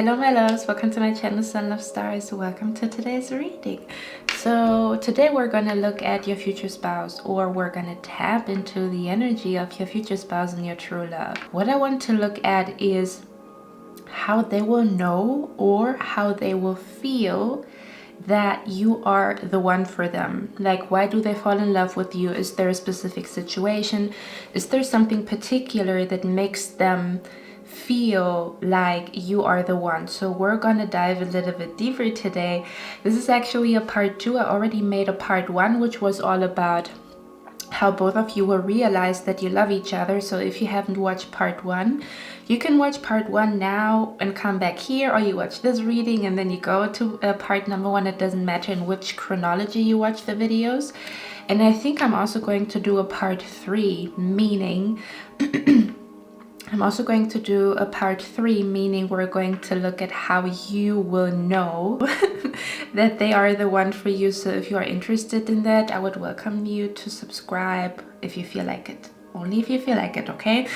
Hello my loves, welcome to my channel Sun Love Stars. Welcome to today's reading. So today we're going to look at your future spouse, or we're going to tap into the energy of your future spouse and your true love. What I want to look at is how they will know or how they will feel that you are the one for them. Like, why do they fall in love with you? Is there a specific situation? Is there something particular that makes them feel like you are the one? So we're gonna dive a little bit deeper today. This is actually a part 2. I already made a part 1, which was all about how both of you will realize that you love each other. So if you haven't watched part 1, you can watch part 1 now and come back here, or you watch this reading and then you go to part number 1. It doesn't matter in which chronology you watch the videos. And I think I'm also going to do a part 3, meaning I'm also going to do a part 3, meaning we're going to look at how you will know that they are the one for you. So if you are interested in that, I would welcome you to subscribe if you feel like it. Only if you feel like it, okay?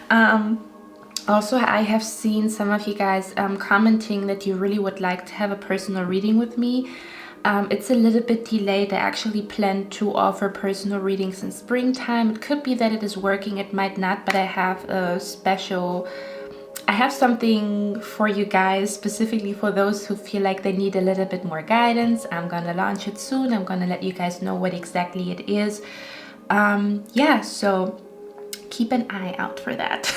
Also, I have seen some of you guys commenting that you really would like to have a personal reading with me. It's a little bit delayed. I actually plan to offer personal readings in springtime. It could be that it is working, it might not, but I have something for you guys, specifically for those who feel like they need a little bit more guidance. I'm gonna launch it soon. I'm gonna let you guys know what exactly it is. Yeah, so keep an eye out for that.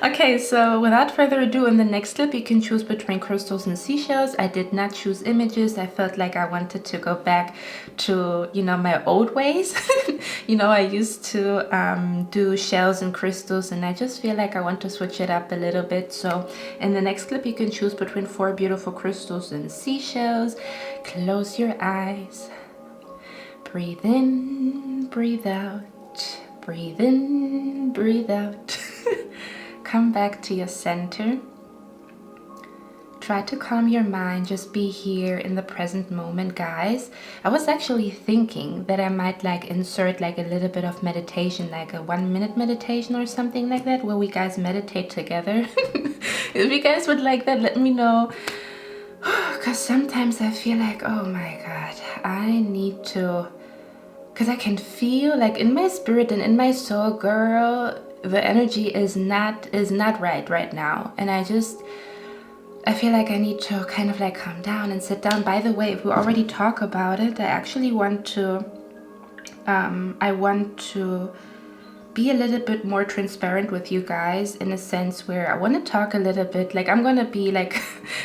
Okay, so without further ado, in the next clip you can choose between crystals and seashells. I did not choose images. I felt like I wanted to go back to, you know, my old ways. You know, I used to do shells and crystals, and I just feel like I want to switch it up a little bit. So in the next clip you can choose between 4 beautiful crystals and seashells. Close your eyes. Breathe in, breathe out. Breathe in, breathe out. Come back to your center. Try to calm your mind. Just be here in the present moment, guys. I was actually thinking that I might like insert like a little bit of meditation, like a 1-minute meditation or something like that, where we guys meditate together. If you guys would like that, let me know. Because sometimes I feel like, oh my God, I need to, because I can feel like in my spirit and in my soul, girl, the energy is not right now. And I feel like I need to kind of like calm down and sit down. By the way, if we already talk about it, I actually want to be a little bit more transparent with you guys, in a sense where I want to talk a little bit, like I'm gonna be like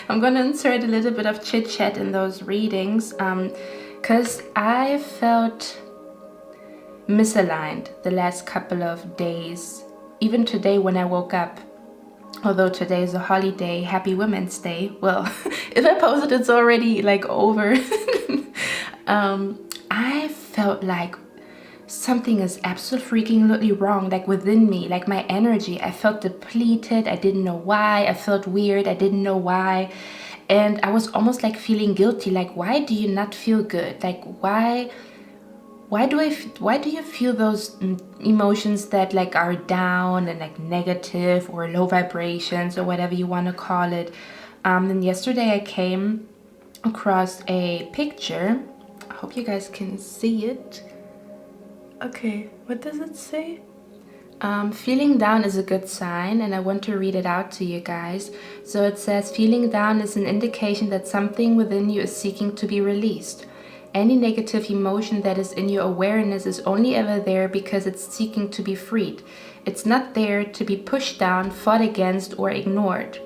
I'm gonna insert a little bit of chit chat in those readings, because I felt misaligned the last couple of days. Even today when I woke up, although today is a holiday, happy Women's Day. Well, if I post it, it's already like over. I felt like something is absolutely freaking wrong, like within me, like my energy. I felt depleted. I didn't know why. I felt weird. I didn't know why. And I was almost like feeling guilty. Like, why do you not feel good? Like, why do you feel those emotions that like are down and like negative or low vibrations or whatever you want to call it? And yesterday I came across a picture. I hope you guys can see it. Okay, what does it say? Feeling down is a good sign, and I want to read it out to you guys. So it says, feeling down is an indication that something within you is seeking to be released. Any negative emotion that is in your awareness is only ever there because it's seeking to be freed. It's not there to be pushed down, fought against, or ignored.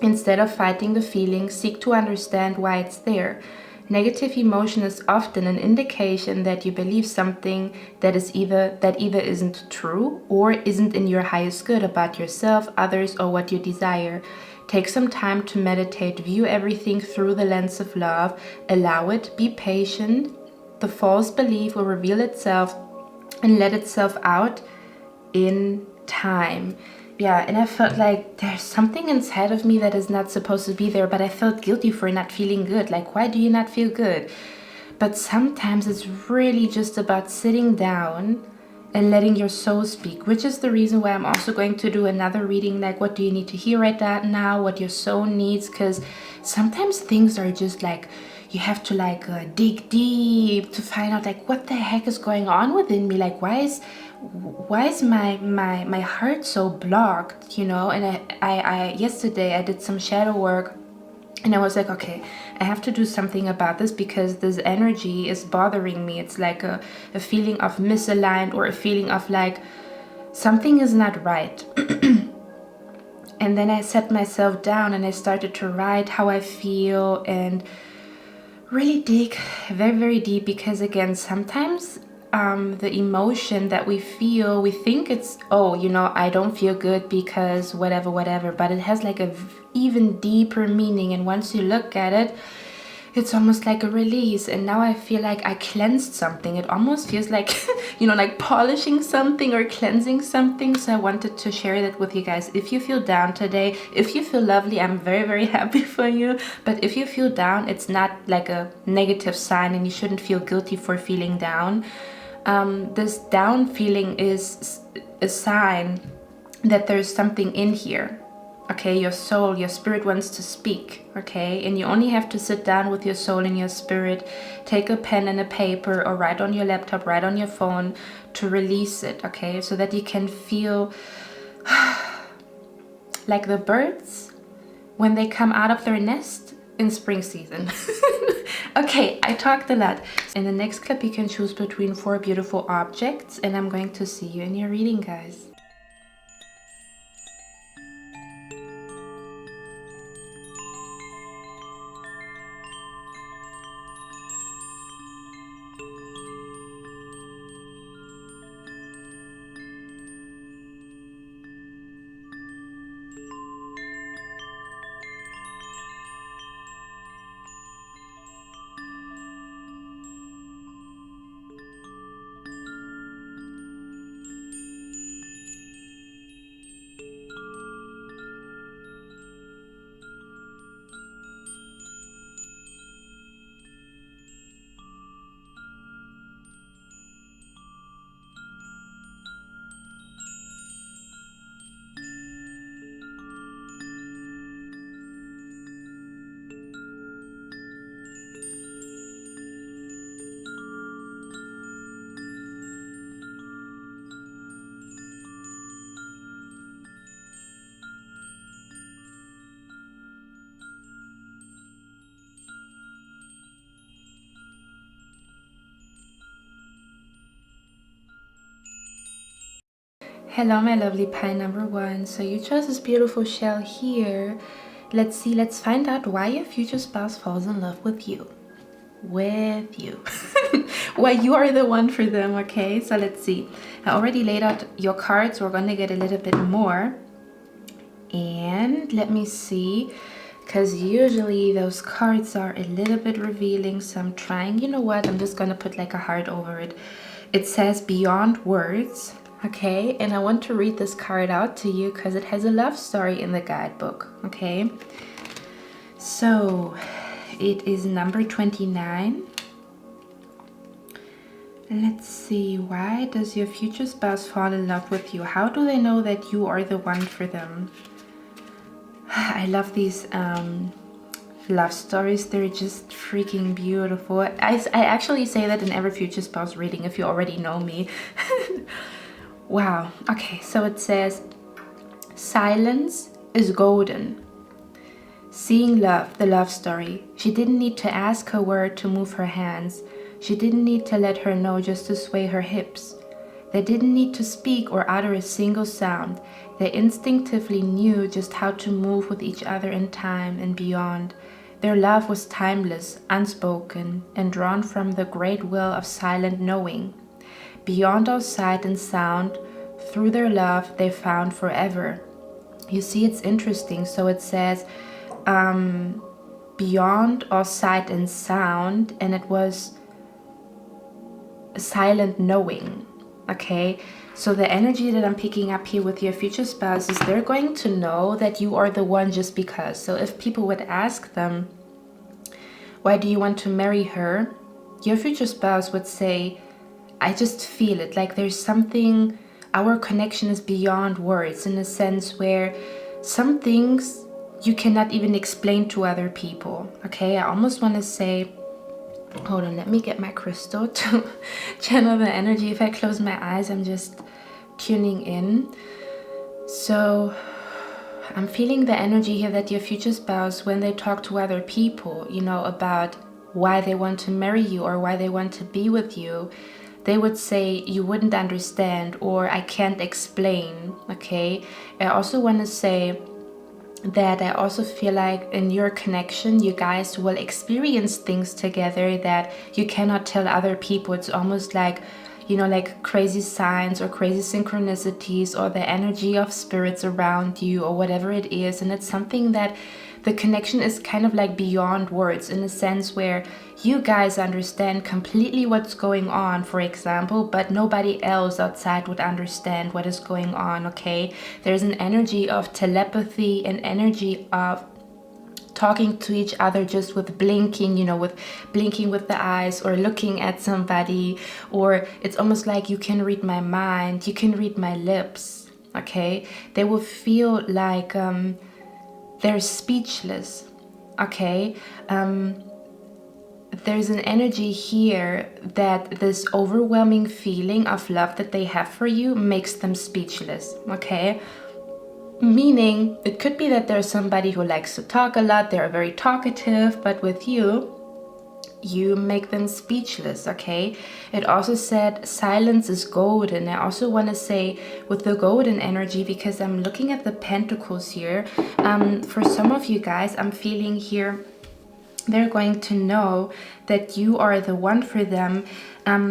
Instead of fighting the feeling, seek to understand why it's there. Negative emotion is often an indication that you believe something that either isn't true or isn't in your highest good about yourself, others, or what you desire. Take some time to meditate, view everything through the lens of love, allow it, be patient. The false belief will reveal itself and let itself out in time. Yeah, and I felt like there's something inside of me that is not supposed to be there, but I felt guilty for not feeling good. Like, why do you not feel good? But sometimes it's really just about sitting down and letting your soul speak, which is the reason why I'm also going to do another reading, like what do you need to hear right now, what your soul needs, because sometimes things are just like you have to like dig deep to find out like what the heck is going on within me, like why is my heart so blocked, you know. And I yesterday I did some shadow work, and I was like, okay, I have to do something about this because this energy is bothering me. It's like a feeling of misaligned, or a feeling of like something is not right. And then I sat myself down and I started to write how I feel and really dig very, very deep, because again, sometimes the emotion that we feel, we think it's, oh, you know, I don't feel good because whatever, but it has like a even deeper meaning. And once you look at it, it's almost like a release. And now I feel like I cleansed something. It almost feels like, you know, like polishing something or cleansing something. So I wanted to share that with you guys. If you feel down today, if you feel lovely, I'm very, very happy for you. But if you feel down, it's not like a negative sign, and you shouldn't feel guilty for feeling down. This down feeling is a sign that there's something in here. Okay, your soul, your spirit wants to speak, okay? And you only have to sit down with your soul and your spirit, take a pen and a paper, or write on your laptop, write on your phone to release it, okay? So that you can feel like the birds when they come out of their nest in spring season. Okay, I talked a lot. In the next clip, you can choose between 4 beautiful objects, and I'm going to see you in your reading, guys. Hello, my lovely pie number 1. So you chose this beautiful shell here. Let's see, let's find out why your future spouse falls in love with you. Why you are the one for them, okay? So let's see. I already laid out your cards. We're gonna get a little bit more. And let me see, because usually those cards are a little bit revealing. So I'm trying, you know what? I'm just gonna put like a heart over it. It says beyond words. Okay, and I want to read this card out to you because it has a love story in the guidebook, okay? So, it is number 29. Let's see, why does your future spouse fall in love with you? How do they know that you are the one for them? I love these love stories. They're just freaking beautiful. I actually say that in every future spouse reading if you already know me. Wow. Okay, so it says, silence is golden. Seeing love, the love story. She didn't need to ask her word to move her hands. She didn't need to let her know just to sway her hips. They didn't need to speak or utter a single sound. They instinctively knew just how to move with each other in time and beyond. Their love was timeless, unspoken, and drawn from the great well of silent knowing. Beyond all sight and sound, through their love they found forever. You see, it's interesting. So it says beyond all sight and sound, and it was silent knowing. Okay, so the energy that I'm picking up here with your future spouse is they're going to know that you are the one just because. So if people would ask them, why do you want to marry her? Your future spouse would say, I just feel it, like there's something, our connection is beyond words, in a sense where some things you cannot even explain to other people. Okay, I almost want to say, hold on, let me get my crystal to channel the energy. If I close my eyes, I'm just tuning in. So I'm feeling the energy here that your future spouse, when they talk to other people, you know, about why they want to marry you or why they want to be with you, they would say you wouldn't understand, or I can't explain. Okay, I also want to say that I also feel like in your connection, you guys will experience things together that you cannot tell other people. It's almost like, you know, like crazy signs or crazy synchronicities, or the energy of spirits around you, or whatever it is. And it's something that the connection is kind of like beyond words, in a sense where you guys understand completely what's going on, for example, but nobody else outside would understand what is going on. Okay, there's an energy of telepathy, an energy of talking to each other just with blinking, you know, with blinking with the eyes, or looking at somebody, or it's almost like you can read my mind, you can read my lips. Okay, they will feel like they're speechless. Okay, there's an energy here that this overwhelming feeling of love that they have for you makes them speechless. Okay, meaning it could be that there's somebody who likes to talk a lot, they're very talkative, but with you, you make them speechless. Okay, it also said silence is golden. I also want to say with the golden energy, because I'm looking at the pentacles here, for some of you guys, I'm feeling here they're going to know that you are the one for them.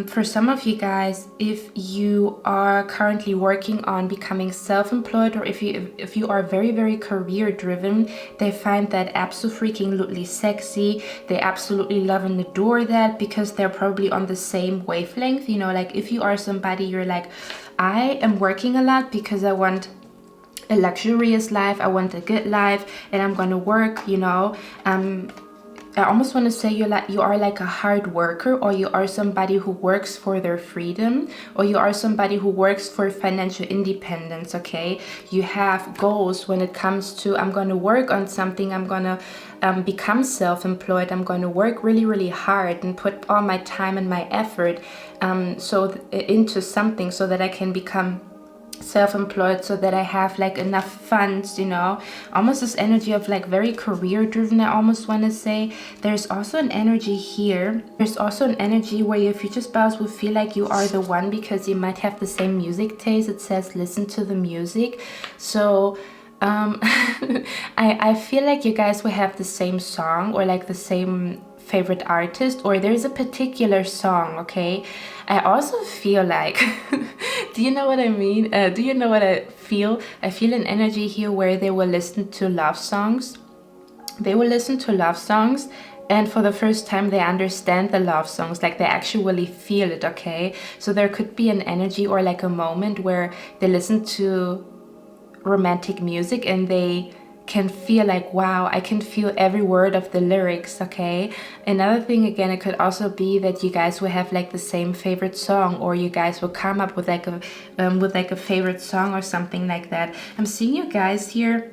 For some of you guys, if you are currently working on becoming self-employed, or if you are very, very career driven, they find that absolutely sexy. They absolutely love and adore that, because they're probably on the same wavelength. You know, like if you are somebody, you're like, I am working a lot because I want a luxurious life, I want a good life, and I'm gonna work, you know. I almost want to say you are like a hard worker, or you are somebody who works for their freedom, or you are somebody who works for financial independence. Okay, you have goals when it comes to, I'm going to work on something, I'm going to become self-employed, I'm going to work really, really hard and put all my time and my effort into something so that I can become self-employed, so that I have like enough funds, you know. Almost this energy of like very career driven, I almost want to say. There's also an energy here, there's also an energy where your future spouse will feel like you are the one, because you might have the same music taste. It says listen to the music. So I feel like you guys will have the same song, or like the same favorite artist, or there's a particular song. Okay, I also feel like do you know what I mean? Do you know what I feel? I feel an energy here where they will listen to love songs. They will listen to love songs, and for the first time they understand the love songs, like they actually feel it. Okay, so there could be an energy or like a moment where they listen to romantic music and they can feel like, wow, I can feel every word of the lyrics. Okay, another thing, again, it could also be that you guys will have like the same favorite song, or you guys will come up with like a favorite song or something like that. I'm seeing you guys here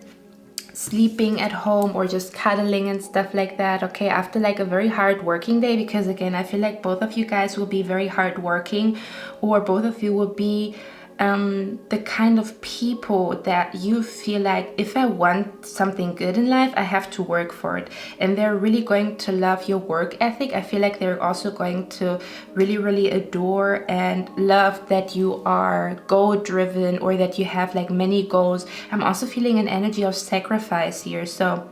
sleeping at home or just cuddling and stuff like that. Okay, after like a very hard working day, because again, I feel like both of you guys will be very hard working, or both of you will be the kind of people that you feel like, if I want something good in life, I have to work for it. And they're really going to love your work ethic. I feel like they're also going to really, really adore and love that you are goal driven, or that you have like many goals. I'm also feeling an energy of sacrifice here. So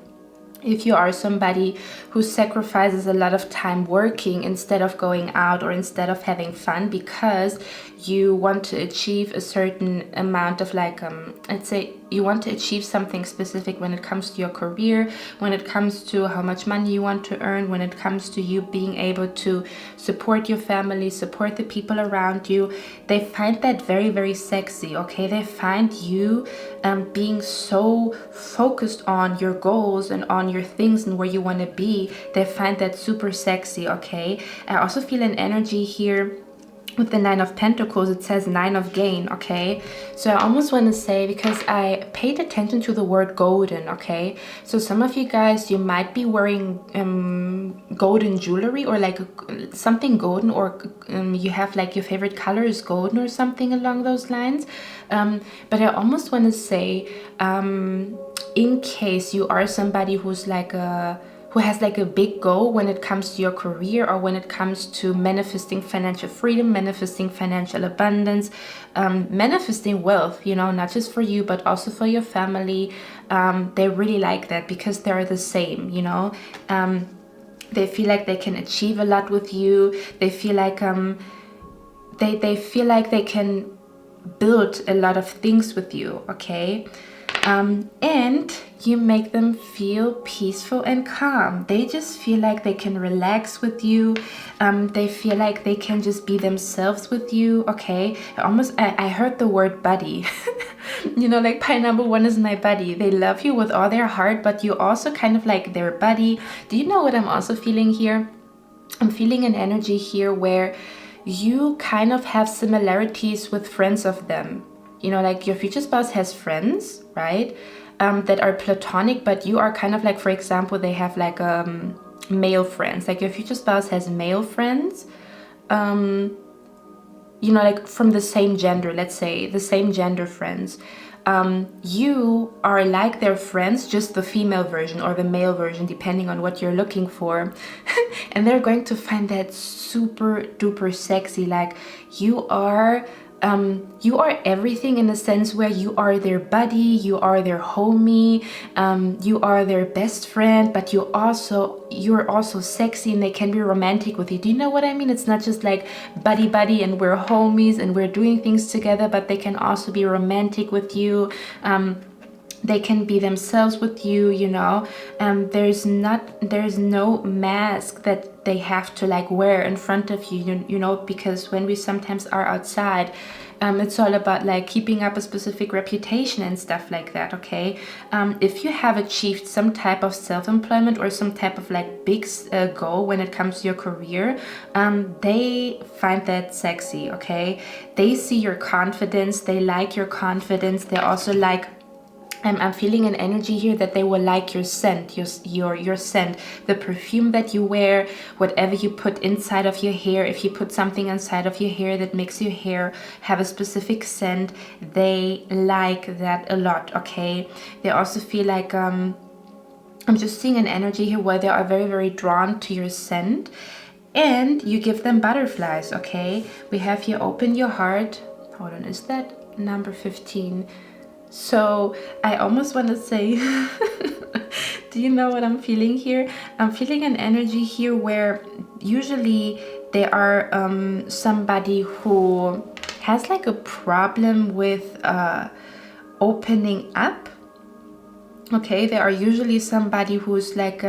if you are somebody who sacrifices a lot of time working instead of going out, or instead of having fun, because you want to achieve a certain amount of like, let's say you want to achieve something specific when it comes to your career, when it comes to how much money you want to earn, when it comes to you being able to support your family, support the people around you, they find that very, very sexy. Okay, they find you being so focused on your goals and on your things and where you want to be. They find that super sexy. Okay, I also feel an energy here with the Nine of Pentacles, it says Nine of Gain, okay? So I almost want to say, because I paid attention to the word golden, okay? So some of you guys, you might be wearing golden jewelry, or like something golden, or you have like your favorite color is golden or something along those lines. But I almost want to say, in case you are somebody who's like who has like a big goal when it comes to your career, or when it comes to manifesting financial freedom, manifesting financial abundance, manifesting wealth, you know, not just for you, but also for your family. They really like that because they're the same, you know. They feel like they can achieve a lot with you. They feel like they feel like they can build a lot of things with you, okay? And you make them feel peaceful and calm. They just feel like they can relax with you. They feel like they can just be themselves with you, okay? I heard the word buddy. You know, like pie number one is my buddy. They love you with all their heart, but you also kind of like their buddy. Do you know what I'm also feeling here? I'm feeling an energy here where you kind of have similarities with friends of them. You know, like your future spouse has friends, right? That are platonic, but you are kind of like, for example, they have like male friends. Like your future spouse has male friends, you know, like from the same gender, let's say the same gender friends. You are like their friends, just the female version or the male version, depending on what you're looking for. And they're going to find that super duper sexy. Like you are everything, in the sense where you are their buddy, you are their homie, you are their best friend, but you're also sexy, and they can be romantic with you. Do you know what I mean? It's not just like buddy and we're homies and we're doing things together, but they can also be romantic with you. They can be themselves with you, you know. There's no mask that they have to like wear in front of you, you know, because when we sometimes are outside, it's all about like keeping up a specific reputation and stuff like that, okay? If you have achieved some type of self-employment or some type of like big goal when it comes to your career, they find that sexy, okay? They see your confidence, they like your confidence, they also like, I'm feeling an energy here that they will like your scent, your scent, the perfume that you wear, whatever you put inside of your hair. If you put something inside of your hair that makes your hair have a specific scent, they like that a lot, okay? They also feel like, I'm just seeing an energy here where they are very, very drawn to your scent, and you give them butterflies, okay? We have here, open your heart. Hold on, is that number 15? So I almost want to say, do you know what I'm feeling here? I'm feeling an energy here where usually they are somebody who has like a problem with opening up. Okay, they are usually somebody who's like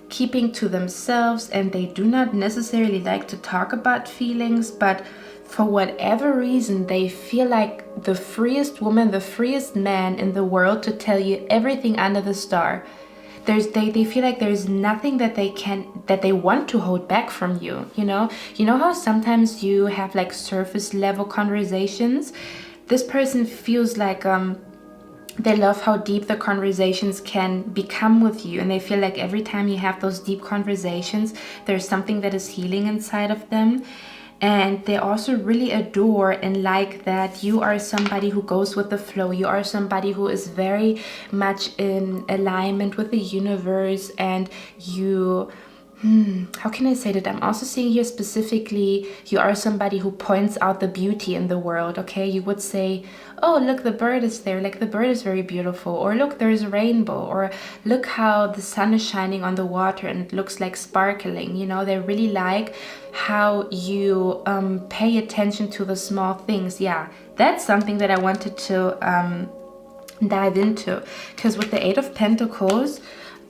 keeping to themselves, and they do not necessarily like to talk about feelings, but for whatever reason, they feel like the freest woman, the freest man in the world to tell you everything under the star. They feel like there's nothing that they want to hold back from you, you know? You know how sometimes you have like surface level conversations? This person feels like they love how deep the conversations can become with you, and they feel like every time you have those deep conversations, there's something that is healing inside of them. And they also really adore and like that you are somebody who goes with the flow. You are somebody who is very much in alignment with the universe, and you, how can I say that? I'm also seeing here specifically, you are somebody who points out the beauty in the world, okay? You would say, oh, look, the bird is there. Like, the bird is very beautiful. Or look, there's a rainbow. Or look how the sun is shining on the water and it looks like sparkling. You know, they really like how you pay attention to the small things. Yeah, that's something that I wanted to dive into. Because with the Eight of Pentacles,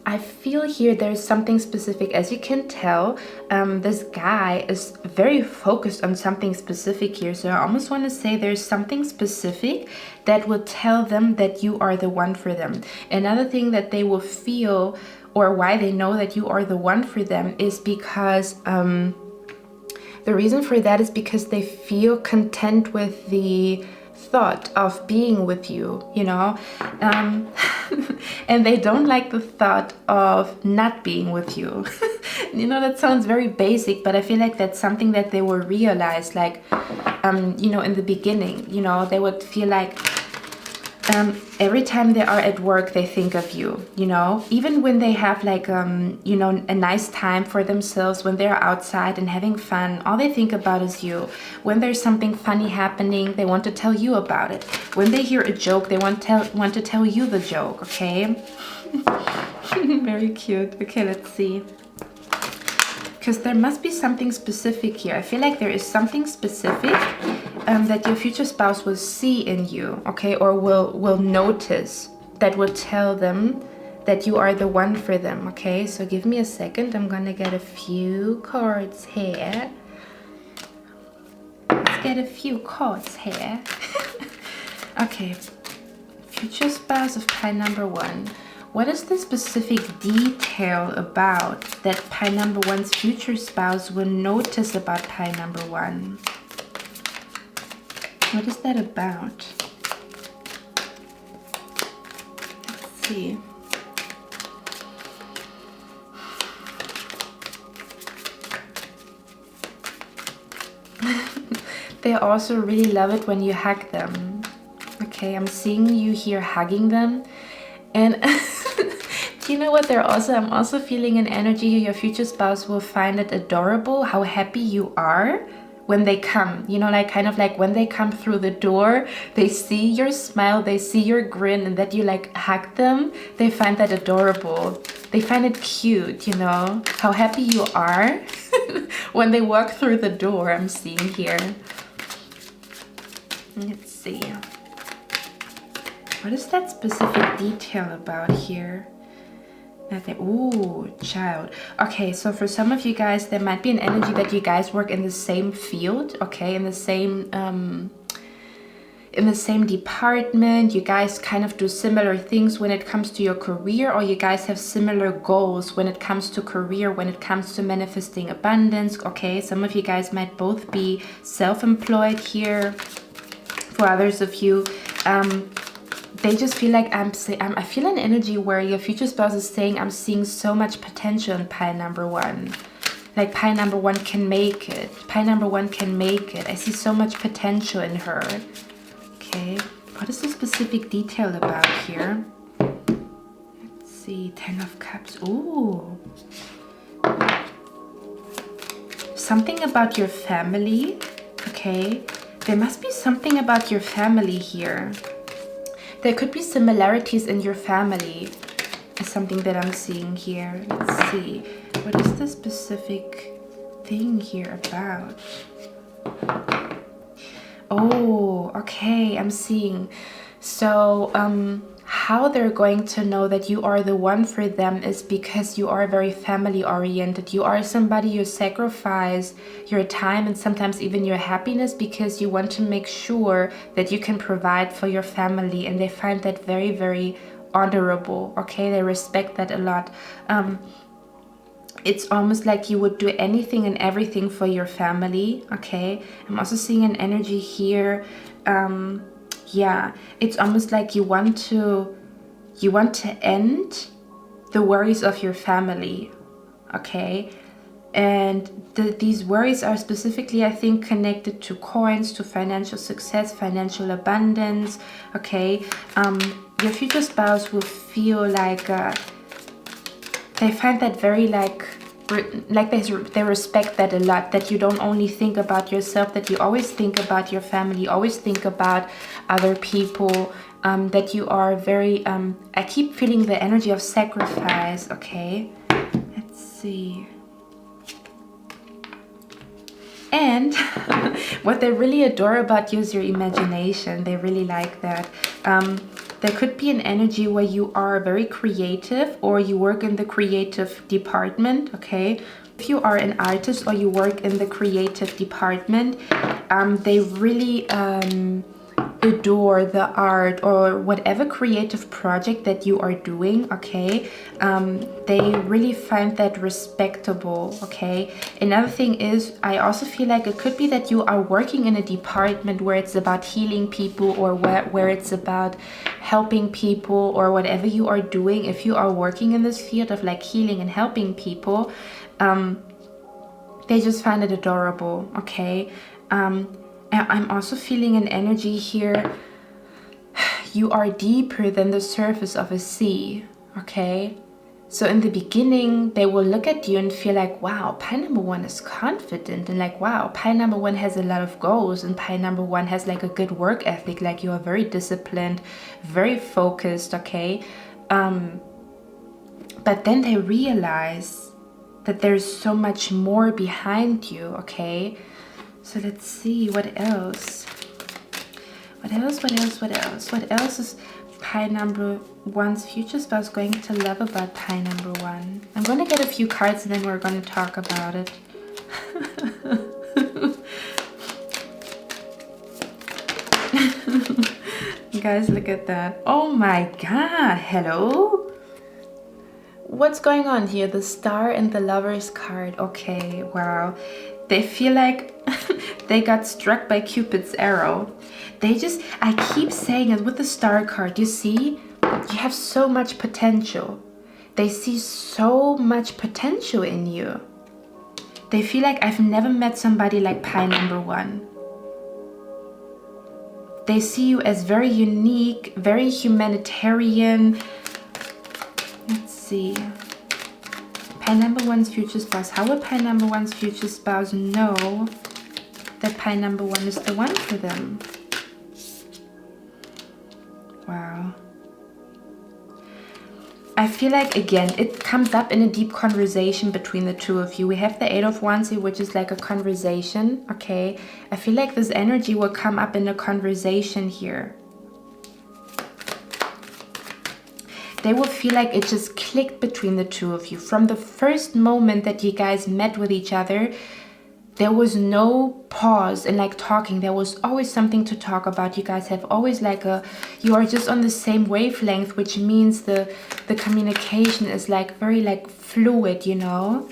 I feel here there's something specific. As you can tell, this guy is very focused on something specific here. So I almost want to say there's something specific that will tell them that you are the one for them. Another thing that they will feel, or why they know that you are the one for them, is because The reason for that is because they feel content with the thought of being with you, you know, and they don't like the thought of not being with you. You know, that sounds very basic, but I feel like that's something that they will realize, like, you know, in the beginning, you know, they would feel like every time they are at work, they think of you, you know, even when they have like, you know, a nice time for themselves, when they're outside and having fun, all they think about is you. When there's something funny happening, they want to tell you about it. When they hear a joke, they want to tell you the joke, okay? Very cute. Okay, let's see. Because there must be something specific here. I feel like there is something specific that your future spouse will see in you, okay, or will notice, that will tell them that you are the one for them, okay? So give me a second. I'm gonna get a few cards here. Let's get a few cards here. Okay, future spouse of pile number one. What is the specific detail about that pile number one's future spouse will notice about pile number one? What is that about? Let's see. They also really love it when you hug them. Okay, I'm seeing you here hugging them. And you know what, I'm also feeling an energy here. Your future spouse will find it adorable how happy you are when they come, you know, like kind of like when they come through the door, they see your smile, they see your grin, and that you like hug them. They find that adorable. They find it cute, you know, how happy you are when they walk through the door. I'm seeing here. Let's see. What is that specific detail about here? Nothing. Ooh, child. Okay, so for some of you guys, there might be an energy that you guys work in the same field, okay, in the same department. You guys kind of do similar things when it comes to your career, or you guys have similar goals when it comes to career, when it comes to manifesting abundance, okay? Some of you guys might both be self-employed here. For others of you, they just feel like I feel an energy where your future spouse is saying, I'm seeing so much potential in pile number one. Like pile number one can make it. Pile number one can make it. I see so much potential in her. Okay, what is the specific detail about here? Let's see, 10 of Cups. Ooh. Something about your family, okay? There must be something about your family here. There could be similarities in your family, is something that I'm seeing here. Let's see. What is the specific thing here about? Oh, okay, I'm seeing. So, how they're going to know that you are the one for them is because you are very family oriented. You are somebody you sacrifice your time and sometimes even your happiness because you want to make sure that you can provide for your family, and they find that very, very honorable. Okay, they respect that a lot. It's almost like you would do anything and everything for your family. Okay, I'm also seeing an energy here. Yeah, it's almost like you want to end the worries of your family, okay? And these worries are specifically, I think, connected to coins, to financial success, financial abundance, okay? Your future spouse will feel like they find that very they respect that a lot, that you don't only think about yourself, that you always think about your family, always think about other people, that you are very, I keep feeling the energy of sacrifice, okay? Let's see. And what they really adore about you is your imagination. They really like that. There could be an energy where you are very creative, or you work in the creative department, okay? If you are an artist or you work in the creative department, they really adore the art or whatever creative project that you are doing, okay? They really find that respectable, okay? Another thing is, I also feel like it could be that you are working in a department where it's about healing people, or where it's about helping people, or whatever you are doing. If you are working in this field of like healing and helping people, they just find it adorable, okay? I'm also feeling an energy here. You are deeper than the surface of a sea, okay? So in the beginning, they will look at you and feel like, wow, pie number one is confident, and like, wow, pie number one has a lot of goals, and pie number one has like a good work ethic, like you are very disciplined, very focused, okay? But then they realize that there's so much more behind you, okay? So let's see, what else? What else is pie number one's future spouse going to love about pie number one? I'm going to get a few cards and then we're going to talk about it. You guys, look at that. Oh my god, hello? What's going on here? The Star and the Lovers card. Okay, wow. They feel like they got struck by Cupid's arrow. I keep saying it with the Star card, you see? You have so much potential. They see so much potential in you. They feel like, I've never met somebody like pie number one. They see you as very unique, very humanitarian. Let's see. Pie number one's future spouse. How will pie number one's future spouse know that pie number one is the one for them? Wow. I feel like, again, it comes up in a deep conversation between the two of you. We have the Eight of Wands here, which is like a conversation, okay? I feel like this energy will come up in a conversation here. They will feel like it just clicked between the two of you. From the first moment that you guys met with each other, there was no pause in like talking. There was always something to talk about. You guys have always like you are just on the same wavelength, which means the communication is like very like fluid, you know?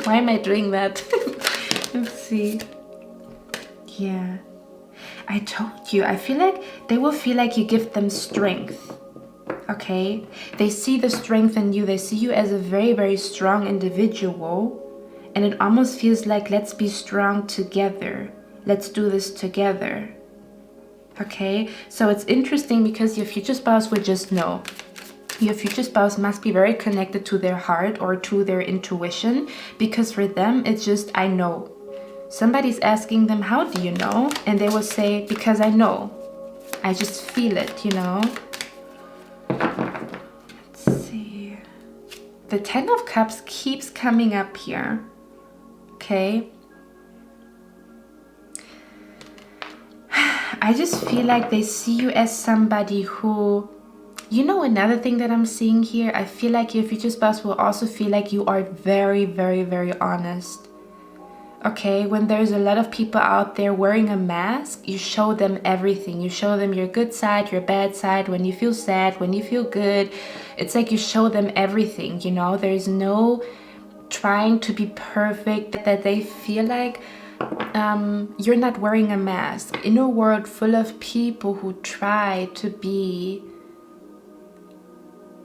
Why am I doing that? Let's see. Yeah. I told you, I feel like they will feel like you give them strength. Okay, they see the strength in you. They see you as a very, very strong individual, and it almost feels like, let's be strong together. Let's do this together. Okay, so it's interesting because your future spouse will just know. Your future spouse must be very connected to their heart or to their intuition, because for them, it's just, I know. Somebody's asking them, how do you know? And they will say, because I know. I just feel it, you know? The Ten of Cups keeps coming up here, okay? I just feel like they see you as somebody who, you know, another thing that I'm seeing here, I feel like your future spouse will also feel like you are very, very, very honest. Okay, when there's a lot of people out there wearing a mask, you show them everything. You show them your good side, your bad side, when you feel sad, when you feel good. It's like you show them everything, you know? There's no trying to be perfect, that they feel like you're not wearing a mask. In a world full of people who try to be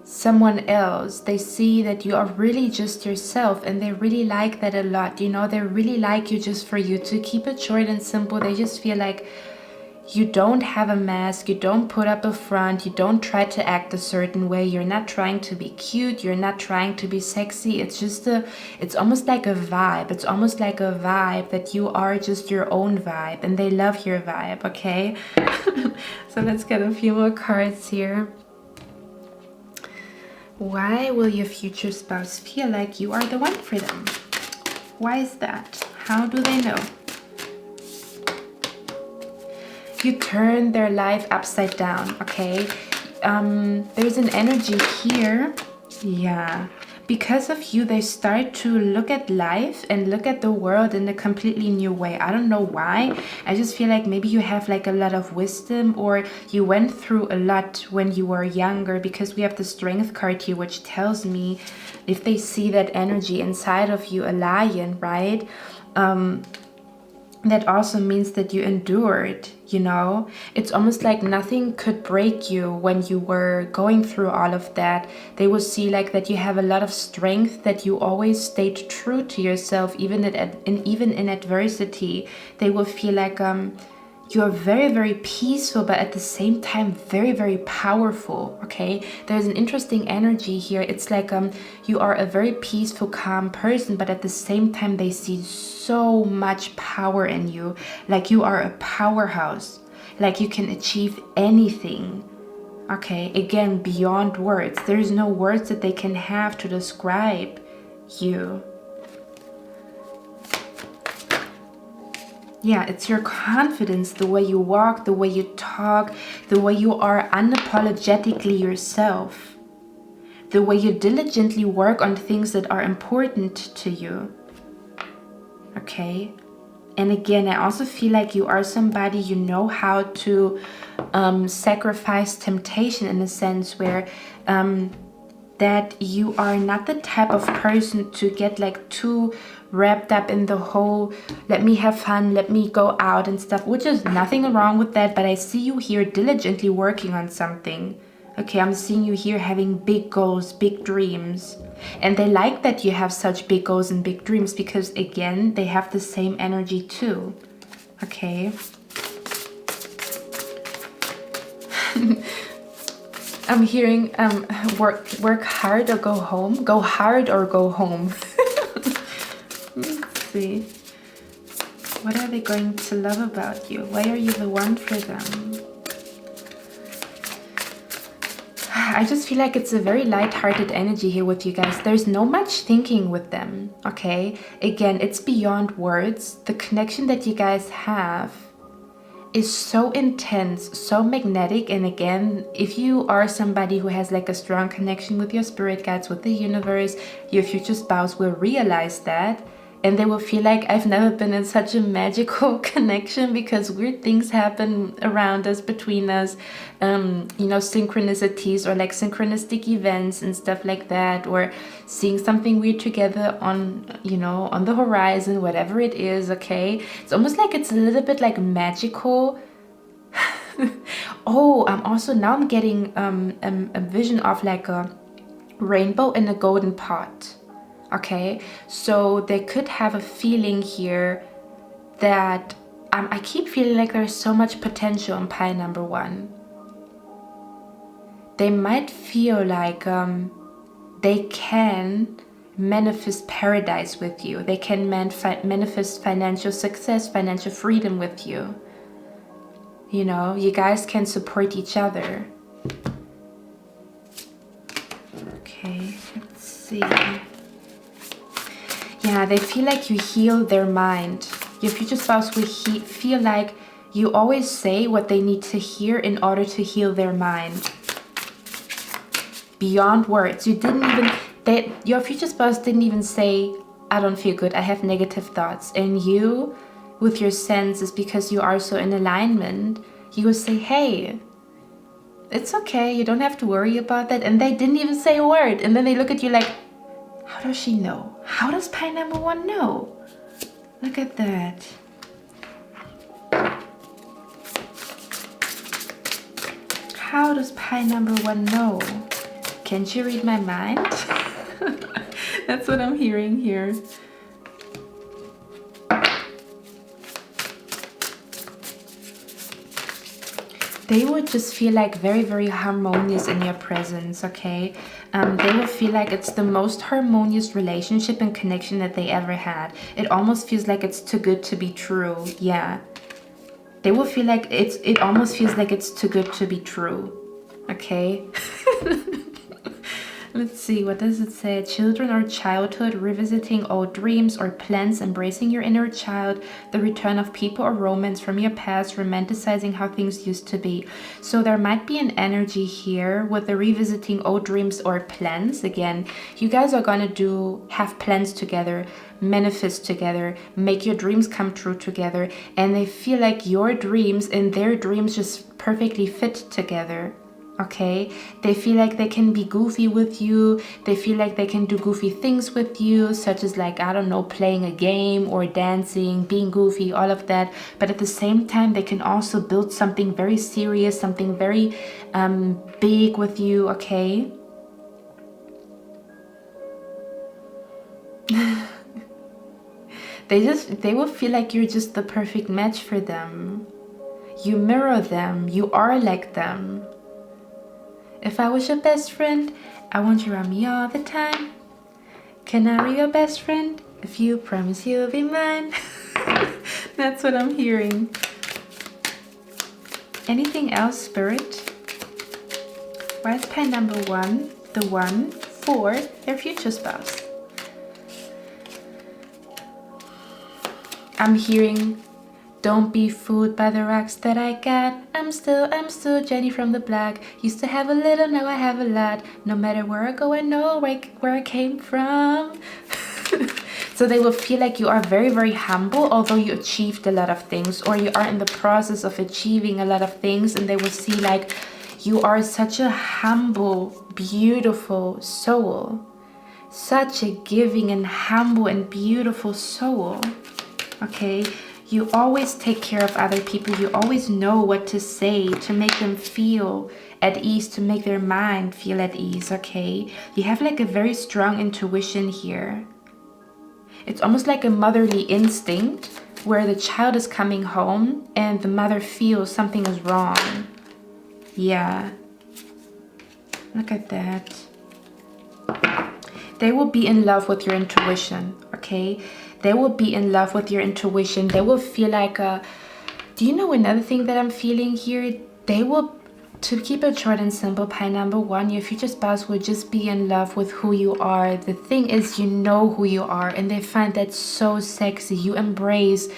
someone else, they see that you are really just yourself, and they really like that a lot, you know? They really like you just for you. To keep it short and simple, they just feel like you don't have a mask, you don't put up a front, you don't try to act a certain way, you're not trying to be cute, you're not trying to be sexy. It's just it's almost like a vibe. It's almost like a vibe that you are just your own vibe, and they love your vibe, okay? So let's get a few more cards here. Why will your future spouse feel like you are the one for them? Why is that? How do they know? You turn their life upside down, okay? There's an energy here. Yeah. because of you, they start to look at life and look at the world in a completely new way. I don't know why. I just feel like maybe you have like a lot of wisdom, or you went through a lot when you were younger, because we have the Strength card here, which tells me if they see that energy inside of you, a lion, right? That also means that you endured, you know? It's almost like nothing could break you when you were going through all of that. They will see like that you have a lot of strength, that you always stayed true to yourself, even in adversity. They will feel like you are very, very peaceful, but at the same time very, very powerful. Okay, there's an interesting energy here. It's like you are a very peaceful, calm person, but at the same time they see so much power in you. Like you are a powerhouse, like you can achieve anything. Okay, again, beyond words. There's no words that they can have to describe you. Yeah, it's your confidence, the way you walk, the way you talk, the way you are unapologetically yourself, the way you diligently work on things that are important to you. Okay? And again, I also feel like you are somebody, you know how to sacrifice temptation, in a sense where that you are not the type of person to get like too wrapped up in the whole let me have fun, let me go out and stuff, which is nothing wrong with that, but I see you here diligently working on something. Okay, I'm seeing you here having big goals, big dreams, and they like that you have such big goals and big dreams, because again, they have the same energy too. Okay. I'm hearing work hard or go home. Go hard or go home. Let's see. What are they going to love about you? Why are you the one for them? I just feel like it's a very light-hearted energy here with you guys. There's no much thinking with them, okay? Again, it's beyond words. The connection that you guys have is so intense, so magnetic. And again, if you are somebody who has like a strong connection with your spirit guides, with the universe, your future spouse will realize that, and they will feel like, I've never been in such a magical connection, because weird things happen around us, between us, you know, synchronicities or like synchronistic events and stuff like that, or seeing something weird together on, you know, on the horizon, whatever it is. Okay, it's almost like it's a little bit like magical. Oh, I'm getting a vision of like a rainbow in a golden pot. Okay, so they could have a feeling here that I keep feeling like there's so much potential in pile number one. They might feel like they can manifest paradise with you. They can manifest financial success, financial freedom with you. You know, you guys can support each other. Okay, let's see. Yeah, they feel like you heal their mind. Your future spouse will feel like you always say what they need to hear in order to heal their mind. Beyond words. Your future spouse didn't even say, I don't feel good, I have negative thoughts. And you, with your senses, because you are so in alignment, you will say, hey, it's okay, you don't have to worry about that. And they didn't even say a word. And then they look at you like, how does she know? How does pile number one know? Look at that. How does pile number one know? Can she read my mind? That's what I'm hearing here. They would just feel like very, very harmonious in your presence, okay? They will feel like it's the most harmonious relationship and connection that they ever had. It almost feels like it's too good to be true, yeah. They will feel like it almost feels like it's too good to be true, okay? Let's see, what does it say? Children or childhood, revisiting old dreams or plans, embracing your inner child, the return of people or romance from your past, romanticizing how things used to be. So there might be an energy here with the revisiting old dreams or plans. Again, you guys are gonna have plans together, manifest together, make your dreams come true together, and they feel like your dreams and their dreams just perfectly fit together. Okay, they feel like they can be goofy with you. They feel like they can do goofy things with you, such as like, I don't know, playing a game or dancing, being goofy, all of that. But at the same time, they can also build something very serious, something very big with you. Okay. They will feel like you're just the perfect match for them. You mirror them. You are like them. If I was your best friend, I want you around me all the time. Can I be your best friend? If you promise you'll be mine. That's what I'm hearing. Anything else, Spirit? Why is pie number 1 the one for their future spouse? I'm hearing, don't be fooled by the rocks that I got. I'm still Jenny from the block. Used to have a little, now I have a lot. No matter where I go, I know where I came from. So they will feel like you are very, very humble, although you achieved a lot of things, or you are in the process of achieving a lot of things, and they will see like you are such a humble, beautiful soul. Such a giving and humble and beautiful soul. Okay? You always take care of other people. You always know what to say to make them feel at ease, to make their mind feel at ease, okay? You have like a very strong intuition here. It's almost like a motherly instinct where the child is coming home and the mother feels something is wrong. Yeah. Look at that. They will be in love with your intuition, okay? They will be in love with your intuition. They will feel like do you know another thing that I'm feeling here? They will, to keep it short and simple, pie number 1, your future spouse will just be in love with who you are. The thing is, you know who you are, and they find that so sexy. You embrace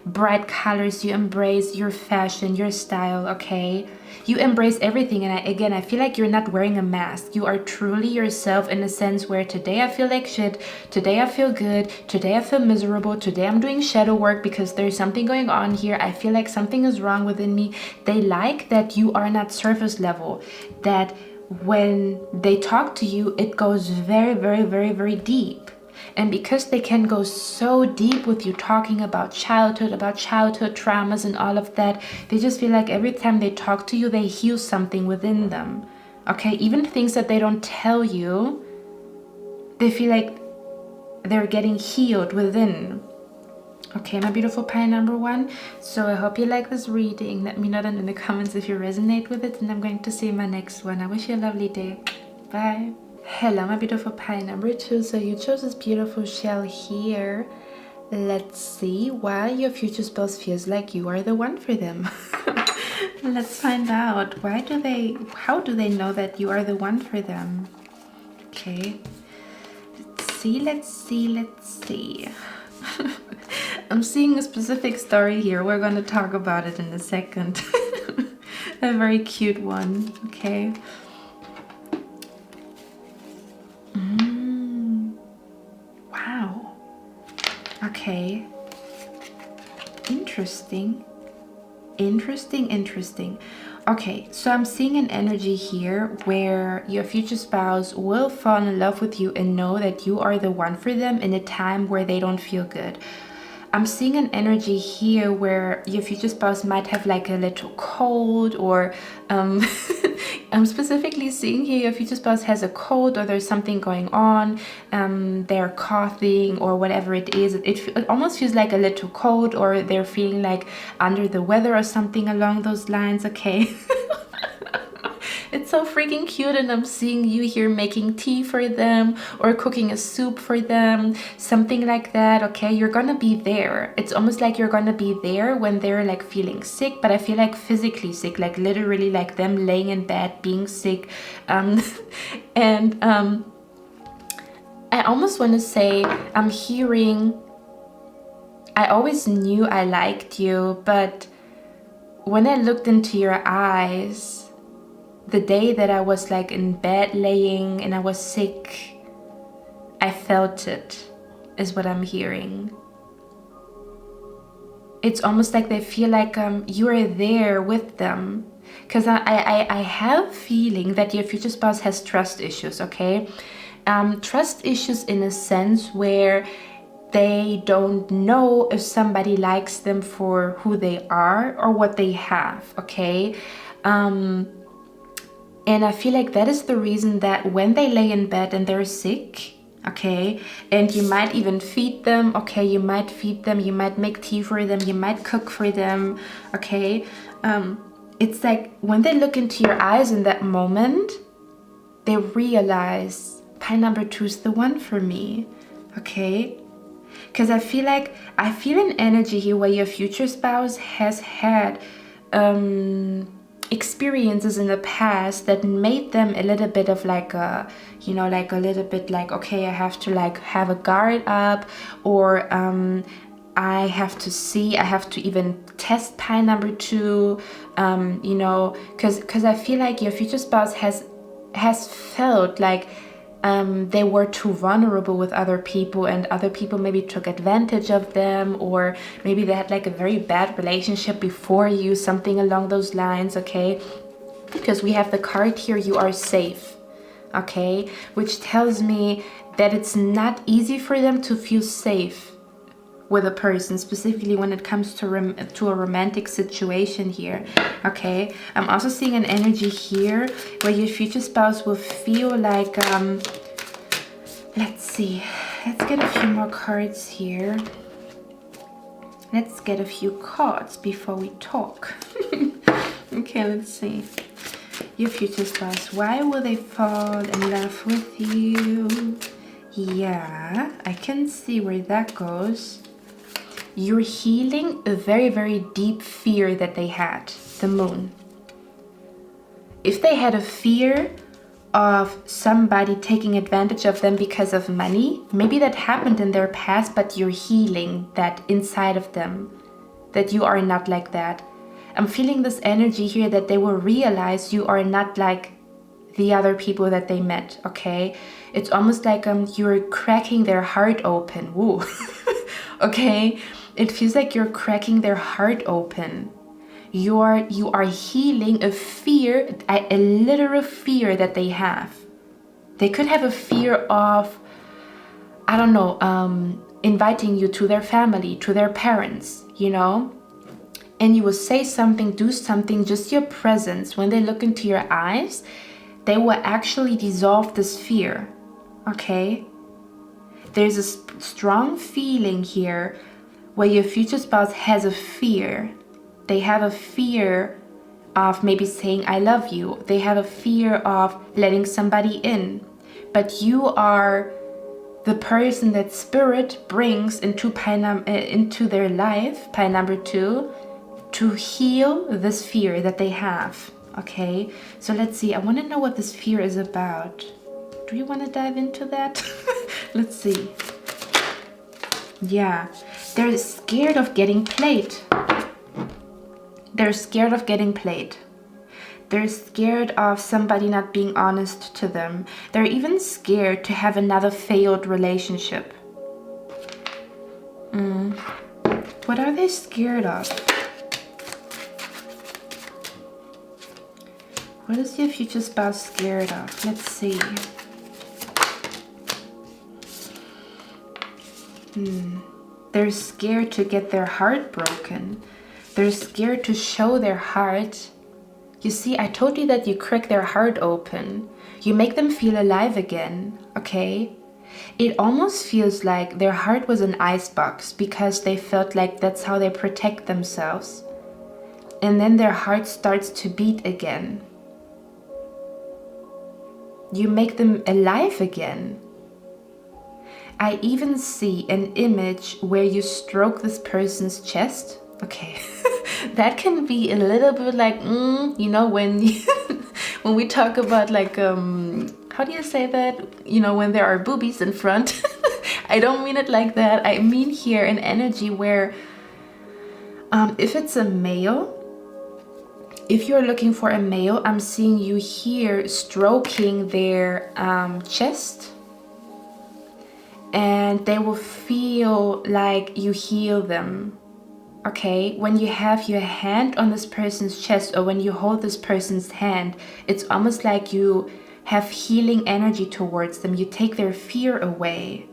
bright colors, you embrace your fashion, your style, okay? You embrace everything, and I feel like you're not wearing a mask. You are truly yourself in a sense where today I feel like shit, today I feel good, today I feel miserable, today I'm doing shadow work because there's something going on here. I feel like something is wrong within me. They like that you are not surface level, that when they talk to you, it goes very, very, very, very deep. And because they can go so deep with you, talking about childhood traumas and all of that, they just feel like every time they talk to you, they heal something within them. Okay, even things that they don't tell you, they feel like they're getting healed within. Okay, my beautiful pie number 1. So I hope you like this reading. Let me know down in the comments if you resonate with it, and I'm going to see you in my next one. I wish you a lovely day. Bye. Hello, my beautiful pie number 2. So you chose this beautiful shell here. Let's see why your future spouse feels like you are the one for them. Let's find out. How do they know that you are the one for them? Okay. Let's see. I'm seeing a specific story here. We're going to talk about it in a second. A very cute one. Okay. Wow. Okay. Interesting. Okay, so I'm seeing an energy here where your future spouse will fall in love with you and know that you are the one for them in a time where they don't feel good. I'm seeing an energy here where your future spouse might have like a little cold, or I'm specifically seeing here your future spouse has a cold, or there's something going on. They're coughing or whatever it is. It almost feels like a little cold, or they're feeling like under the weather or something along those lines. Okay. It's so freaking cute, and I'm seeing you here making tea for them or cooking a soup for them, something like that. Okay, you're gonna be there. It's almost like you're gonna be there when they're like feeling sick, but I feel like physically sick, like literally like them laying in bed being sick. And I almost want to say I'm hearing, I always knew I liked you, but when I looked into your eyes, the day that I was like in bed laying and I was sick, I felt it, is what I'm hearing. It's almost like they feel like you are there with them. Because I have a feeling that your future spouse has trust issues, okay? Trust issues in a sense where they don't know if somebody likes them for who they are or what they have, okay? And I feel like that is the reason that when they lay in bed and they're sick, okay, and you might even feed them, okay, you might feed them, you might make tea for them, you might cook for them, okay? It's like when they look into your eyes in that moment, they realize pie number 2 is the one for me, okay? Because I feel an energy here where your future spouse has had experiences in the past that made them a little bit of like a, you know, like a little bit like, okay, I have to like have a guard up, or I have to even test pie number 2, you know, because I feel like your future spouse has felt like they were too vulnerable with other people, and other people maybe took advantage of them, or maybe they had like a very bad relationship before you, something along those lines, okay? Because we have the card here, you are safe, okay? Which tells me that it's not easy for them to feel safe with a person, specifically when it comes to a romantic situation here, okay? I'm also seeing an energy here where your future spouse will feel like, let's see, let's get a few more cards here. Let's get a few cards before we talk. Okay, let's see. Your future spouse, why will they fall in love with you? Yeah, I can see where that goes. You're healing a very, very deep fear that they had, the moon. If they had a fear of somebody taking advantage of them because of money, maybe that happened in their past, but you're healing that inside of them, that you are not like that. I'm feeling this energy here that they will realize you are not like the other people that they met, okay? It's almost like you're cracking their heart open. Woo. Okay? It feels like you're cracking their heart open. You are healing a fear, a literal fear that they have. They could have a fear of, I don't know, inviting you to their family, to their parents, you know? And you will say something, do something, just your presence. When they look into your eyes, they will actually dissolve this fear, okay? There's a strong feeling here where your future spouse has a fear. They have a fear of maybe saying, I love you. They have a fear of letting somebody in. But you are the person that spirit brings into their life, pie number 2, to heal this fear that they have. Okay, so let's see. I want to know what this fear is about. Do you want to dive into that? Let's see. Yeah, they're scared of getting played. They're scared of getting played. They're scared of somebody not being honest to them. They're even scared to have another failed relationship. What are they scared of? What is your future spouse scared of? Let's see. They're scared to get their heart broken. They're scared to show their heart. You see, I told you that you crack their heart open. You make them feel alive again, okay? It almost feels like their heart was an icebox because they felt like that's how they protect themselves. And then their heart starts to beat again. You make them alive again. I even see an image where you stroke this person's chest. Okay, that can be a little bit like, you know, when when we talk about like, how do you say that? You know, when there are boobies in front. I don't mean it like that. I mean here an energy where if it's a male, if you're looking for a male, I'm seeing you here stroking their chest, and they will feel like you heal them. Okay, when you have your hand on this person's chest, or when you hold this person's hand, it's almost like you have healing energy towards them. You take their fear away.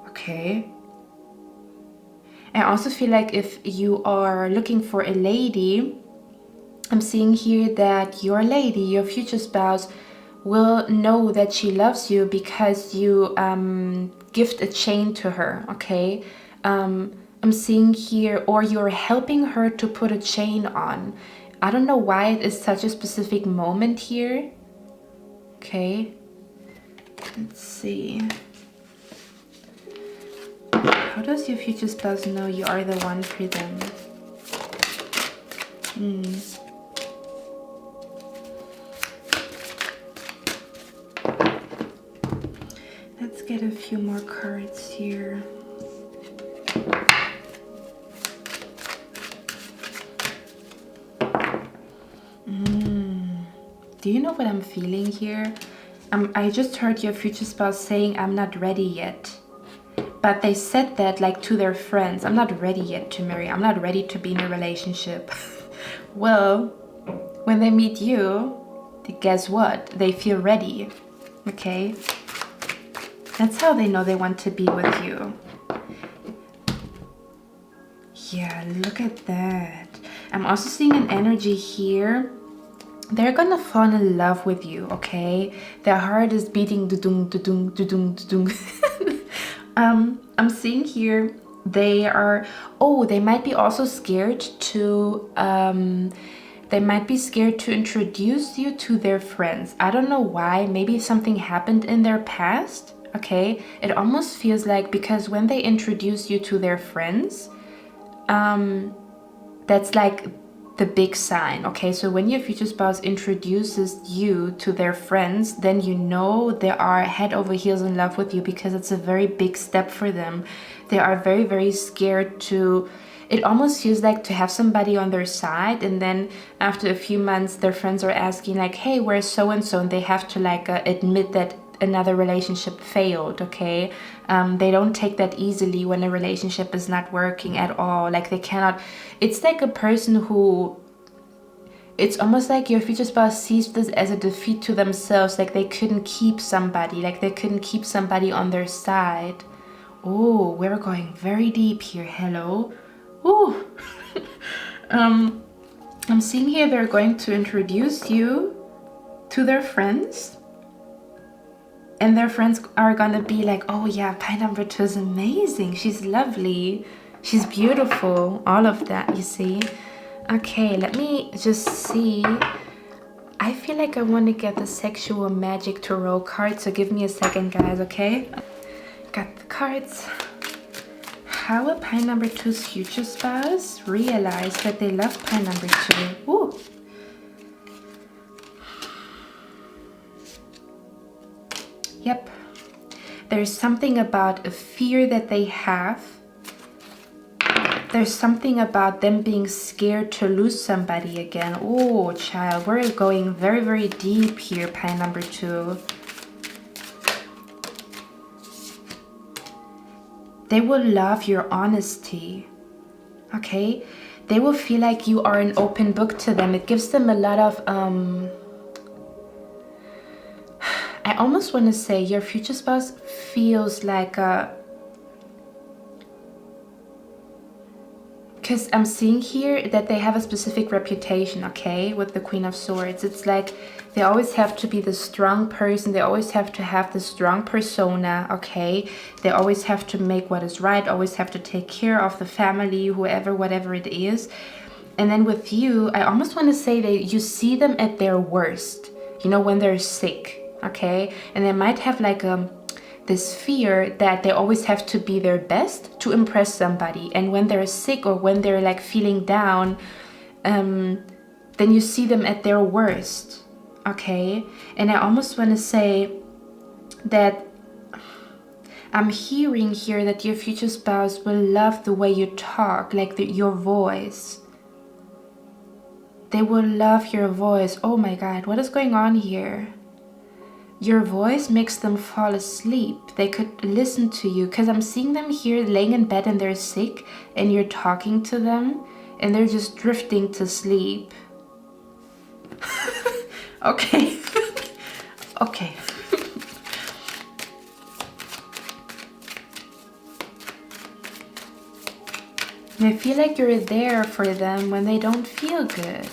Okay. I also feel like if you are looking for a lady, I'm seeing here that your lady, your future spouse, will know that she loves you because you gift a chain to her, okay? I'm seeing here, or you're helping her to put a chain on. I don't know why it is such a specific moment here. Okay, let's see. How does your future spouse know you are the one for them? Let's get a few more cards here. Do you know what I'm feeling here? I just heard your future spouse saying, I'm not ready yet. But they said that like to their friends. I'm not ready yet to marry. I'm not ready to be in a relationship. Well, when they meet you, guess what? They feel ready. Okay? That's how they know they want to be with you. Yeah, look at that. I'm also seeing an energy here. They're gonna fall in love with you, okay? Their heart is beating du-dung, du-dung, du-dung, du-dung. I'm seeing here they are, they might be also scared to, they might be scared to introduce you to their friends. I don't know why. Maybe something happened in their past, okay? It almost feels like because when they introduce you to their friends, that's like the big sign, okay? So when your future spouse introduces you to their friends, then you know they are head over heels in love with you, because it's a very big step for them. They are very, very scared to, it almost feels like to have somebody on their side, and then after a few months their friends are asking like, hey, where's so-and-so, and they have to like admit that another relationship failed, okay? They don't take that easily when a relationship is not working at all. Like they cannot, it's like a person who, it's almost like your future spouse sees this as a defeat to themselves, like they couldn't keep somebody, like they couldn't keep somebody on their side. Oh, we're going very deep here, hello. Ooh. I'm seeing here they're going to introduce you to their friends. And their friends are gonna be like, oh yeah, pie number 2 is amazing. She's lovely. She's beautiful. All of that, you see. Okay, let me just see. I feel like I want to get the sexual magic tarot card. So give me a second, guys, okay? Got the cards. How will pie number 2's future spouse realize that they love pie number 2? Ooh. Yep, there's something about a fear that they have. There's something about them being scared to lose somebody again. Oh, child, we're going very, very deep here, pie number 2. They will love your honesty, okay? They will feel like you are an open book to them. It gives them a lot of, I almost want to say your future spouse feels like because I'm seeing here that they have a specific reputation, okay, with the Queen of Swords. It's like they always have to be the strong person. They always have to have the strong persona, okay? They always have to make what is right, always have to take care of the family, whoever, whatever it is. And then with you, I almost want to say that you see them at their worst, you know, when they're sick. okay? And they might have like this fear that they always have to be their best to impress somebody. And when they're sick or when they're like feeling down, then you see them at their worst, okay? And I almost want to say that I'm hearing here that your future spouse will love the way you talk, like your voice. They will love your voice. Oh my God, what is going on here? Your voice makes them fall asleep. They could listen to you, because I'm seeing them here laying in bed and they're sick and you're talking to them and they're just drifting to sleep. Okay. Okay. I feel like you're there for them when they don't feel good.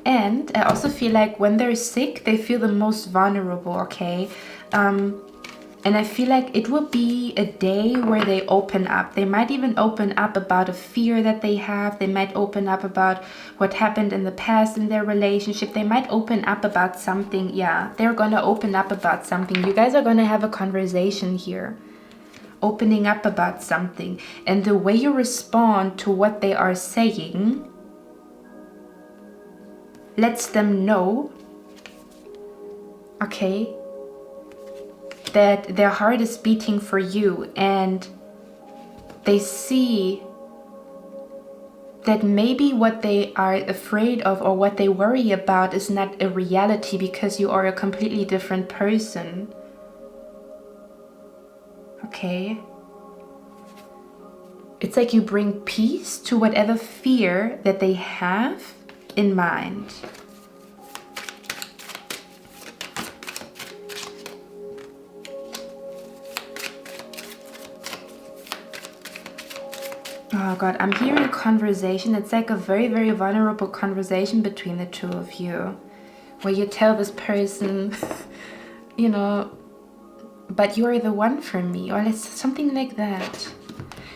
And I also feel like when they're sick, they feel the most vulnerable, okay? And I feel like it will be a day where they open up. They might even open up about a fear that they have. They might open up about what happened in the past in their relationship. They might open up about something. Yeah, they're going to open up about something. You guys are going to have a conversation here. Opening up about something. And the way you respond to what they are saying lets them know, okay, that their heart is beating for you, and they see that maybe what they are afraid of or what they worry about is not a reality because you are a completely different person. Okay? It's like you bring peace to whatever fear that they have in mind. Oh God, I'm hearing a conversation. It's like a very, very vulnerable conversation between the two of you, where you tell this person, you know, but you're the one for me, or it's something like that.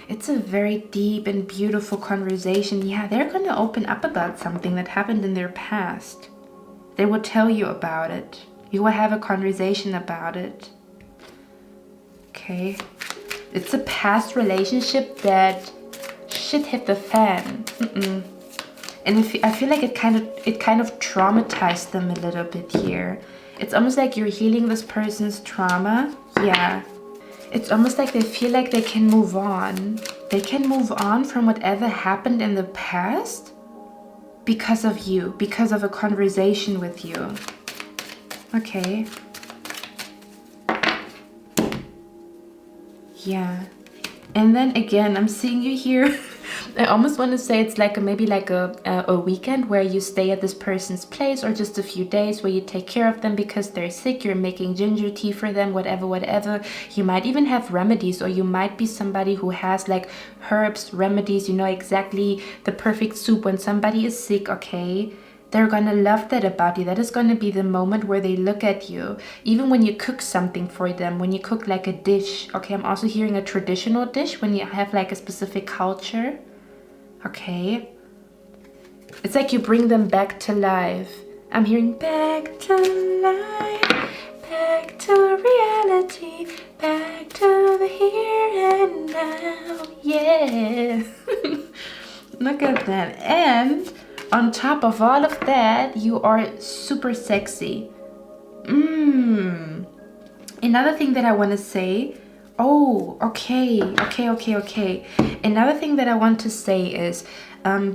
It's a very deep and beautiful conversation. Yeah, they're going to open up about something that happened in their past. They will tell you about it. You will have a conversation about it. Okay. It's a past relationship that shit hit the fan. And I feel like it kind of traumatized them a little bit here. It's almost like you're healing this person's trauma. Yeah. It's almost like they feel like they can move on. They can move on from whatever happened in the past because of you, because of a conversation with you. Okay. Yeah. And then again, I'm seeing you here. I almost want to say it's like maybe like a weekend where you stay at this person's place, or just a few days where you take care of them because they're sick. You're making ginger tea for them, whatever. You might even have remedies, or you might be somebody who has like herbs, remedies. You know exactly the perfect soup when somebody is sick, okay? They're gonna love that about you. That is gonna be the moment where they look at you. Even when you cook something for them, when you cook like a dish. Okay, I'm also hearing a traditional dish when you have like a specific culture. Okay. It's like you bring them back to life. I'm hearing back to life, back to reality, back to the here and now. Yeah. Look at that. And on top of all of that, you are super sexy. Another thing that I want to say. Oh, okay. Another thing that I want to say is,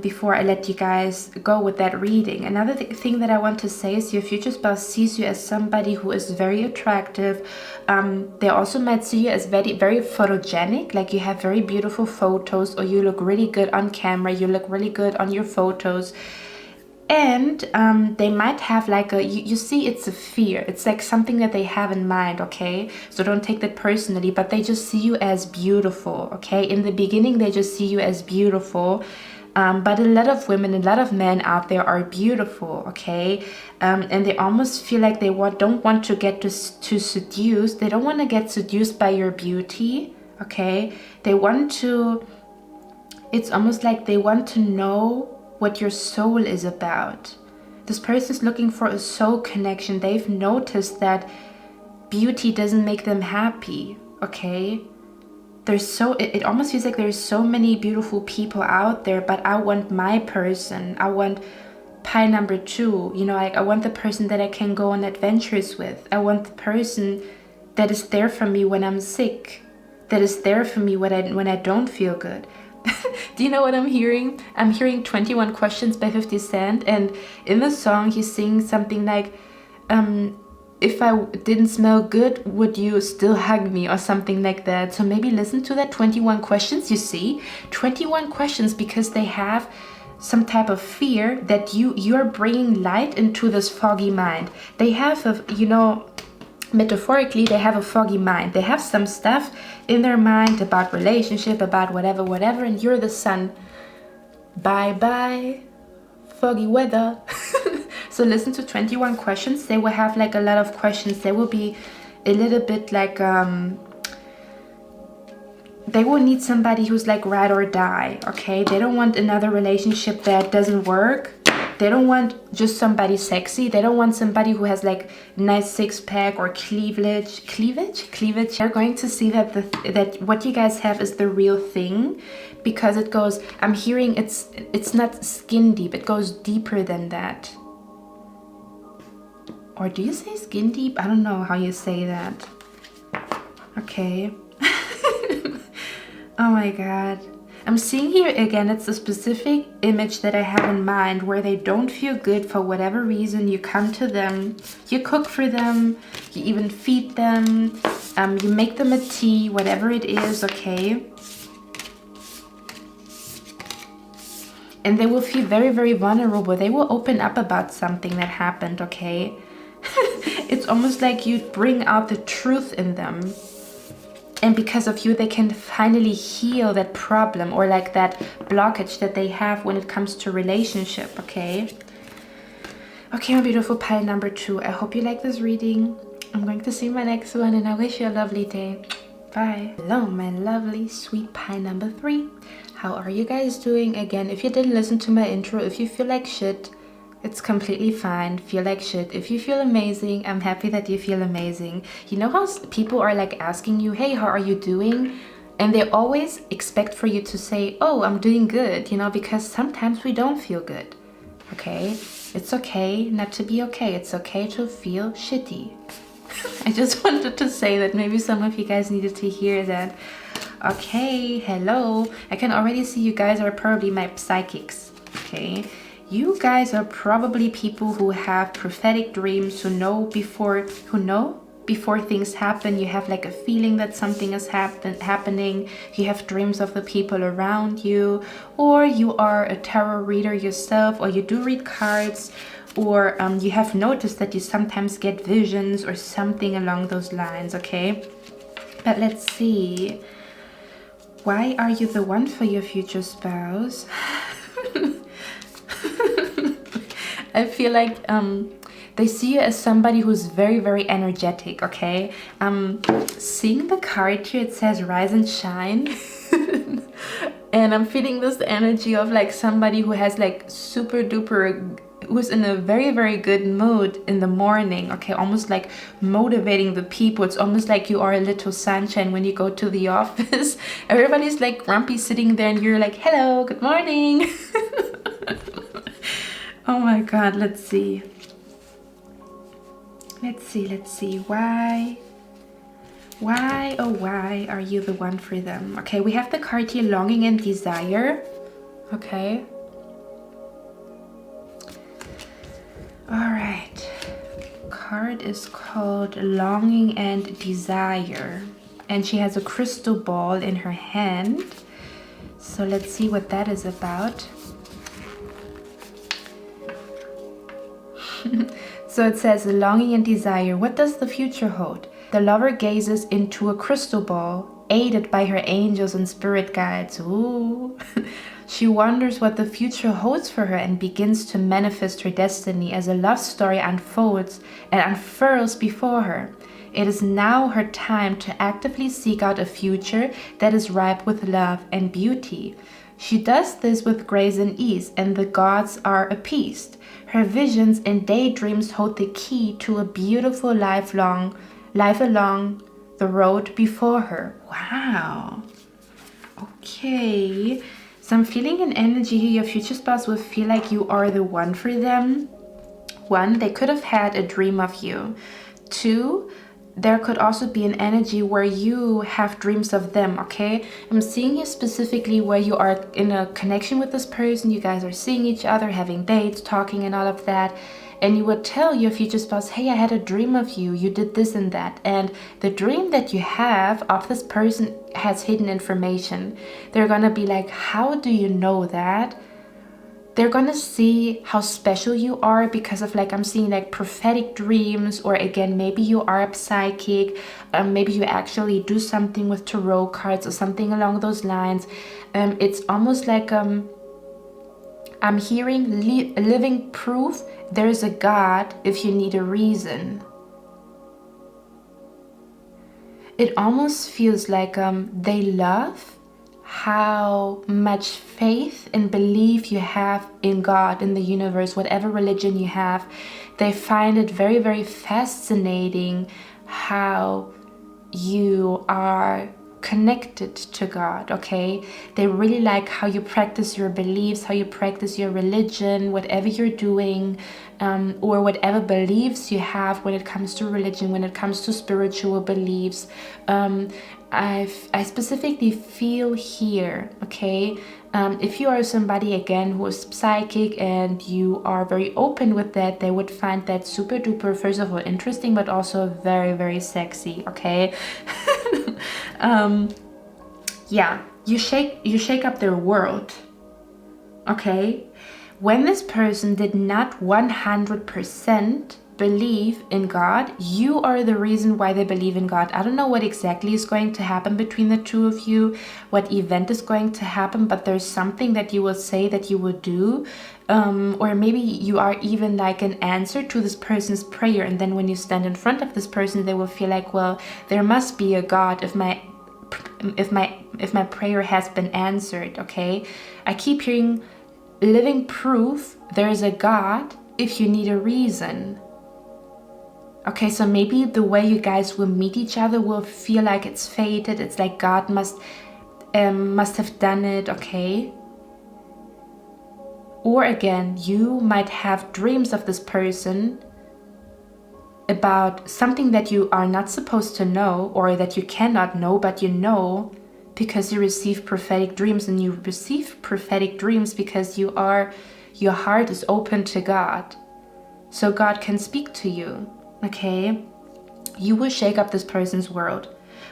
before I let you guys go with that reading, another thing that I want to say is your future spouse sees you as somebody who is very attractive. They also might see you as very, very photogenic, like you have very beautiful photos, or you look really good on camera, you look really good on your photos. And they might have like you see, it's a fear. It's like something that they have in mind, okay? So don't take that personally, but they just see you as beautiful, okay? In the beginning, they just see you as beautiful. But a lot of women, a lot of men out there are beautiful, okay? And they almost feel like they don't want to get too seduced. They don't want to get seduced by your beauty, okay? They want to, it's almost like they want to know what your soul is about. This person's looking for a soul connection. They've noticed that beauty doesn't make them happy, okay? It almost feels like there's so many beautiful people out there, but I want my person. I want pie number 2, you know, like I want the person that I can go on adventures with. I want the person that is there for me when I'm sick, that is there for me when I don't feel good. Do you know what I'm hearing? I'm hearing 21 Questions by 50 Cent, and in the song he sings something like, if I didn't smell good, would you still hug me, or something like that. So maybe listen to that 21 questions, you see? 21 questions, because they have some type of fear that you're bringing light into this foggy mind. They have metaphorically, they have a foggy mind. They have some stuff in their mind about relationship, about whatever, and you're the sun. Bye-bye, foggy weather. So listen to 21 questions. They will have like a lot of questions. They will be a little bit like, they will need somebody who's like ride or die, okay? They don't want another relationship that doesn't work. They don't want just somebody sexy. They don't want somebody who has like nice six-pack or cleavage. They're going to see that what you guys have is the real thing, because it goes, I'm hearing it's not skin deep. It goes deeper than that. Or do you say skin deep? I don't know how you say that. Okay. Oh my God. I'm seeing here again, it's a specific image that I have in mind where they don't feel good for whatever reason. You come to them, you cook for them, you even feed them, you make them a tea, whatever it is, okay? And they will feel very, very vulnerable. They will open up about something that happened, okay? It's almost like you bring out the truth in them. And because of you, they can finally heal that problem or like that blockage that they have when it comes to relationship, okay? Okay, my beautiful pile number 2. I hope you like this reading. I'm going to see my next one, and I wish you a lovely day. Bye. Hello, my lovely, sweet pile number 3. How are you guys doing? Again, if you didn't listen to my intro, if you feel like shit, it's completely fine. Feel like shit. If you feel amazing, I'm happy that you feel amazing. You know how people are like asking you, hey, how are you doing? And they always expect for you to say, oh, I'm doing good, you know, because sometimes we don't feel good. Okay? It's okay not to be okay. It's okay to feel shitty. I just wanted to say that. Maybe some of you guys needed to hear that. Okay, hello. I can already see you guys are probably my psychics. Okay? You guys are probably people who have prophetic dreams, who know before things happen. You have like a feeling that something is happening. You have dreams of the people around you, or you are a tarot reader yourself, or you do read cards, or you have noticed that you sometimes get visions or something along those lines, okay? But let's see. Why are you the one for your future spouse? I feel like they see you as somebody who's very, very energetic, okay? Seeing the card here, it says rise and shine. And I'm feeling this energy of like somebody who has like super duper, who's in a very, very good mood in the morning, okay? Almost like motivating the people. It's almost like you are a little sunshine when you go to the office. Everybody's like grumpy sitting there and you're like, hello, good morning. Oh my God, let's see. Let's see. Why, oh why are you the one for them? Okay, we have the card here, longing and desire. Okay. All right. Card is called Longing and Desire. And she has a crystal ball in her hand. So let's see what that is about. So it says longing and desire. What does the future hold? The lover gazes into a crystal ball, aided by her angels and spirit guides. Ooh. She wonders what the future holds for her and begins to manifest her destiny as a love story unfolds and unfurls before her. It is now her time to actively seek out a future that is ripe with love and beauty. She does this with grace and ease, and the gods are appeased. Her visions and daydreams hold the key to a beautiful life along the road before her. Wow. Okay. So I'm feeling an energy here. Your future spouse will feel like you are the one for them. 1, they could have had a dream of you. 2, there could also be an energy where you have dreams of them, okay? I'm seeing you specifically where you are in a connection with this person. You guys are seeing each other, having dates, talking and all of that. And you would tell your future spouse, hey, I had a dream of you. You did this and that. And the dream that you have of this person has hidden information. They're going to be like, how do you know that? They're gonna see how special you are because of, like, I'm seeing like prophetic dreams, or again, maybe you are a psychic, maybe you actually do something with tarot cards or something along those lines. It's almost like I'm hearing living proof there's a God if you need a reason. It almost feels like they love how much faith and belief you have in God, in the universe, whatever religion you have. They find it very, very fascinating how you are connected to God, okay? They really like how you practice your beliefs, how you practice your religion, whatever you're doing, or whatever beliefs you have when it comes to religion, when it comes to spiritual beliefs. I specifically feel here, okay? If you are somebody, again, who is psychic and you are very open with that, they would find that super duper, first of all, interesting, but also very, very sexy, okay? Yeah, you shake up their world, okay? When this person did not 100% believe in God, you are the reason why they believe in God. I don't know what exactly is going to happen between the two of you, what event is going to happen, but there's something that you will say that you will do, or maybe you are even like an answer to this person's prayer, and then when you stand in front of this person, they will feel like, well, there must be a God if my prayer has been answered, okay? I keep hearing living proof there is a God if you need a reason. Okay, so maybe the way you guys will meet each other will feel like it's fated. It's like God must have done it, okay? Or again, you might have dreams of this person about something that you are not supposed to know, or that you cannot know, but you know because you receive prophetic dreams, and you receive prophetic dreams because your heart is open to God. So God can speak to you. Okay, you will shake up this person's world.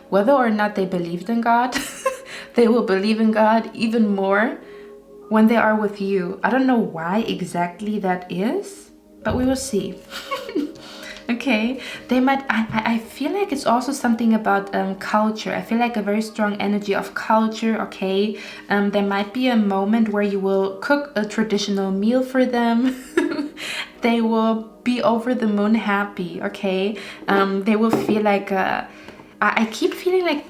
Whether or not they believed in God, they will believe in God even more when they are with you. I don't know why exactly that is, but we will see. Okay, they might, I feel like it's also something about culture. I feel like a very strong energy of culture, okay? There might be a moment where you will cook a traditional meal for them. They will be over the moon happy, okay? They will feel like, I keep feeling like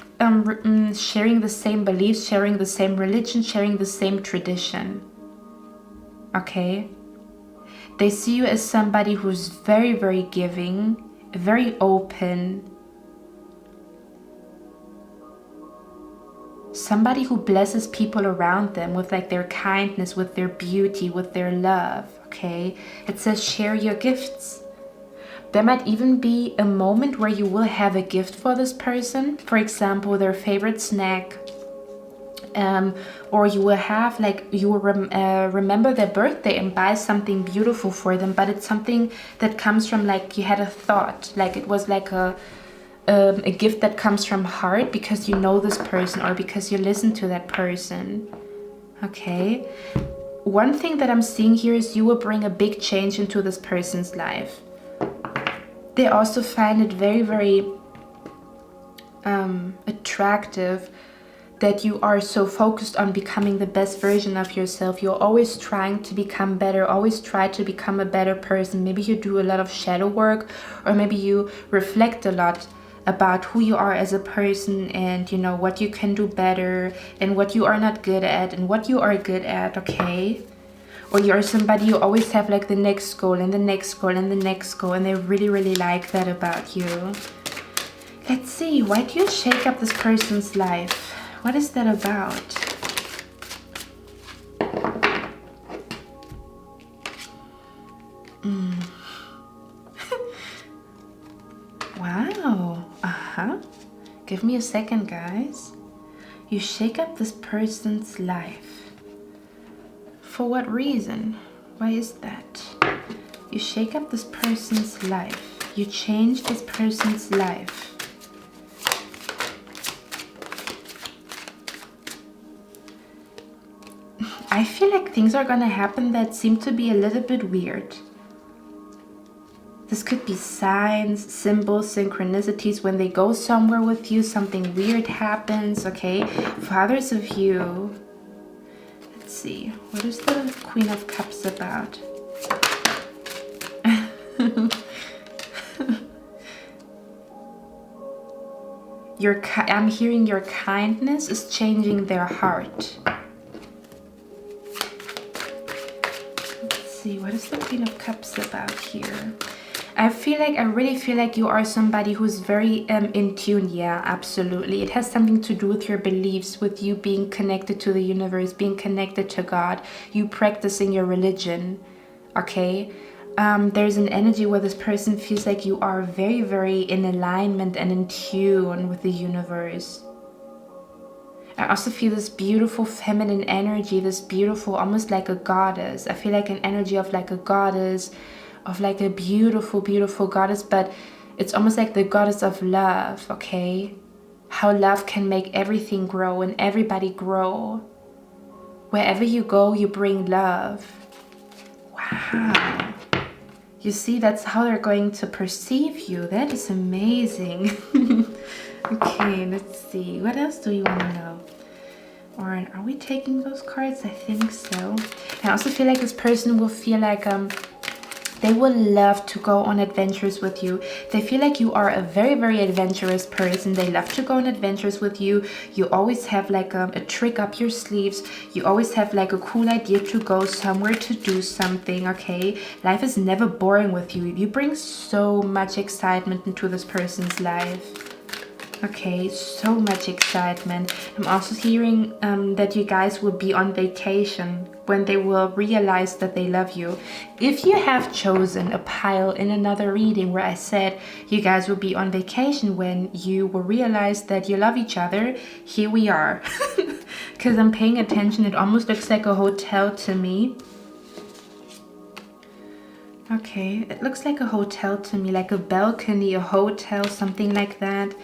sharing the same beliefs, sharing the same religion, sharing the same tradition, okay? They see you as somebody who's very, very giving, very open, somebody who blesses people around them with like their kindness, with their beauty, with their love, okay? It says share your gifts. There might even be a moment where you will have a gift for this person, for example, their favorite snack, or you will have like, you will remember their birthday and buy something beautiful for them, but it's something that comes from like, you had a thought, like it was like a gift that comes from heart because you know this person or because you listen to that person, okay? One thing that I'm seeing here is you will bring a big change into this person's life. They also find it very, very attractive that you are so focused on becoming the best version of yourself. You're always trying to become better, always try to become a better person. Maybe you do a lot of shadow work, or maybe you reflect a lot about who you are as a person, and you know what you can do better and what you are not good at and what you are good at, okay? Or you're somebody you always have like the next goal and the next goal and the next goal, and they really like that about you. Let's see, why do you shake up this person's life? What is that about? Wow. Give me a second, guys. You shake up this person's life. For what reason? Why is that? You shake up this person's life. You change this person's life. I feel like things are gonna happen that seem to be a little bit weird. This could be signs, symbols, synchronicities. When they go somewhere with you, something weird happens, okay? For others of you, let's see, what is the Queen of Cups about? I'm hearing your kindness is changing their heart. Let's see, what is the Queen of Cups about here? I really feel like you are somebody who's very in tune. Yeah, absolutely. It has something to do with your beliefs, with you being connected to the universe, being connected to God, you practicing your religion, okay? There's an energy where this person feels like you are very in alignment and in tune with the universe. I also feel this beautiful feminine energy, this beautiful, almost like a goddess. I feel like an energy of like a goddess, of like a beautiful goddess, but it's almost like the goddess of love, okay? How love can make everything grow and everybody grow. Wherever you go, you bring love. Wow. You see, that's how they're going to perceive you. That is amazing. Okay, let's see. What else do you want to know? Or are we taking those cards? I think so. I also feel like this person will feel like they would love to go on adventures with you. They feel like you are a very adventurous person. They love to go on adventures with you. You always have like a trick up your sleeves. You always have like a cool idea to go somewhere to do something, okay? Life is never boring with you. You bring so much excitement into this person's life. Okay, so much excitement. I'm also hearing that you guys will be on vacation when they will realize that they love you. If you have chosen a pile in another reading where I said you guys will be on vacation when you will realize that you love each other, here we are. Because I'm paying attention, it almost looks like a hotel to me. Okay, it looks like a hotel to me, like a balcony, a hotel, something like that.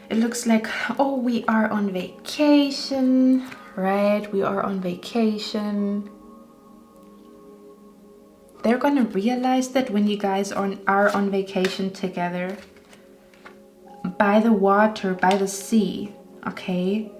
It looks like, oh, we are on vacation, right? We are on vacation. They're gonna realize that when you guys are on vacation together, by the water, by the sea, okay?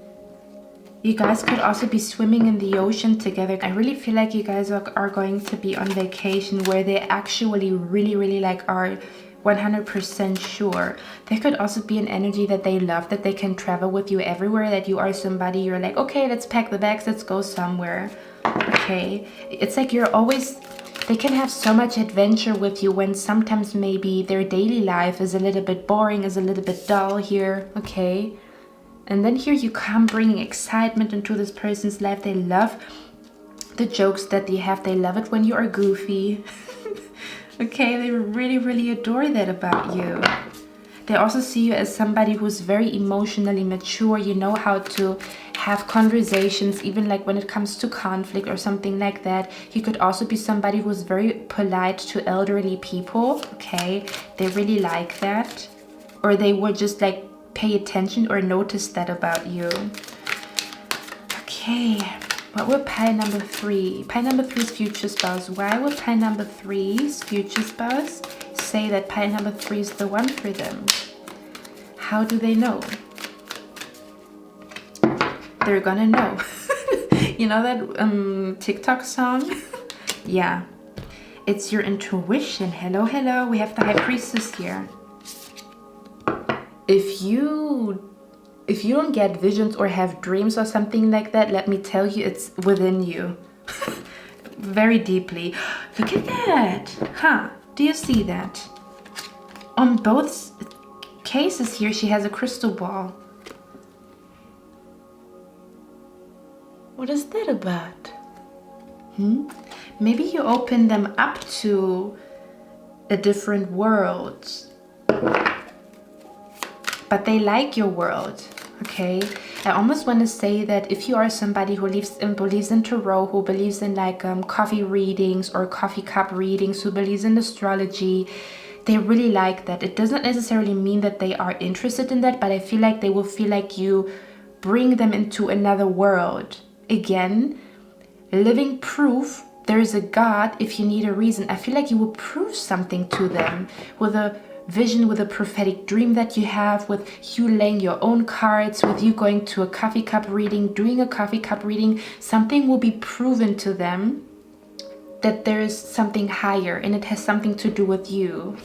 You guys could also be swimming in the ocean together. I really feel like you guys are going to be on vacation where they actually really like are 100% sure. There could also be an energy that they love, that they can travel with you everywhere, that you are somebody you're like, okay, let's pack the bags, let's go somewhere. Okay, it's like you're always, they can have so much adventure with you when sometimes maybe their daily life is a little bit boring, is a little bit dull here, okay? And then here you come bringing excitement into this person's life. They love the jokes that they have. They love it when you are goofy. Okay, they really adore that about you. They also see you as somebody who's very emotionally mature. You know how to have conversations, even like when it comes to conflict or something like that. You could also be somebody who's very polite to elderly people, okay? They really like that. Or they would just like pay attention or notice that about you. Okay. What would pile number 3? Pile number 3's future spouse. Why would pile number 3's future spouse say that pile number 3 is the one for them? How do they know? They're gonna know. You know that TikTok song? Yeah. It's your intuition. Hello. We have the High Priestess here. if you don't get visions or have dreams or something like that, let me tell you, it's within you. Very deeply. Look at that. Huh? Do you see that? On both cases here, she has a crystal ball. What is that about? Maybe you open them up to a different world. But they like your world, okay? I almost want to say that if you are somebody who believes in tarot, who believes in like coffee readings or coffee cup readings, who believes in astrology, they really like that. It doesn't necessarily mean that they are interested in that, but I feel like they will feel like you bring them into another world. Again, living proof there is a God if you need a reason. I feel like you will prove something to them with a vision, with a prophetic dream that you have, with you laying your own cards, with you going to a coffee cup reading, doing a coffee cup reading. Something will be proven to them that there is something higher and it has something to do with you.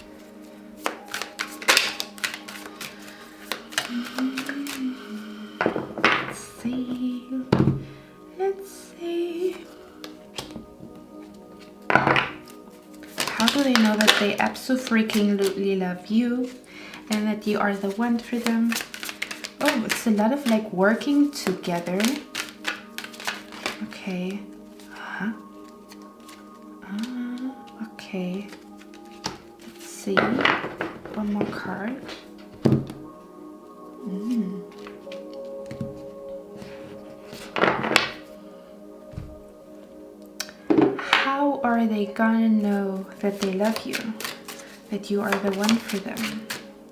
Let's see. How do they know that they absolutely love you and that you are the one for them? Oh, it's a lot of like working together. Okay. Okay. Let's see. One more card. How are they gonna know that they love you? That you are the one for them?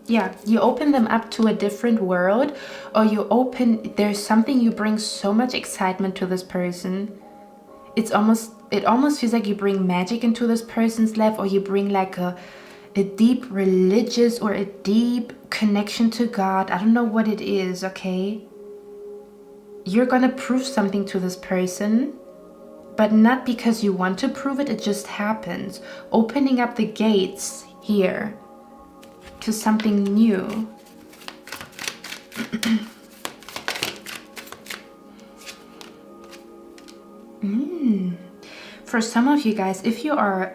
Yeah, you open them up to a different world, or there's something, you bring so much excitement to this person. It almost feels like you bring magic into this person's life, or you bring like a deep religious or a deep connection to God. I don't know what it is, okay? You're gonna prove something to this person, but not because you want to prove it, it just happens. Opening up the gates here to something new. For some of you guys, if you are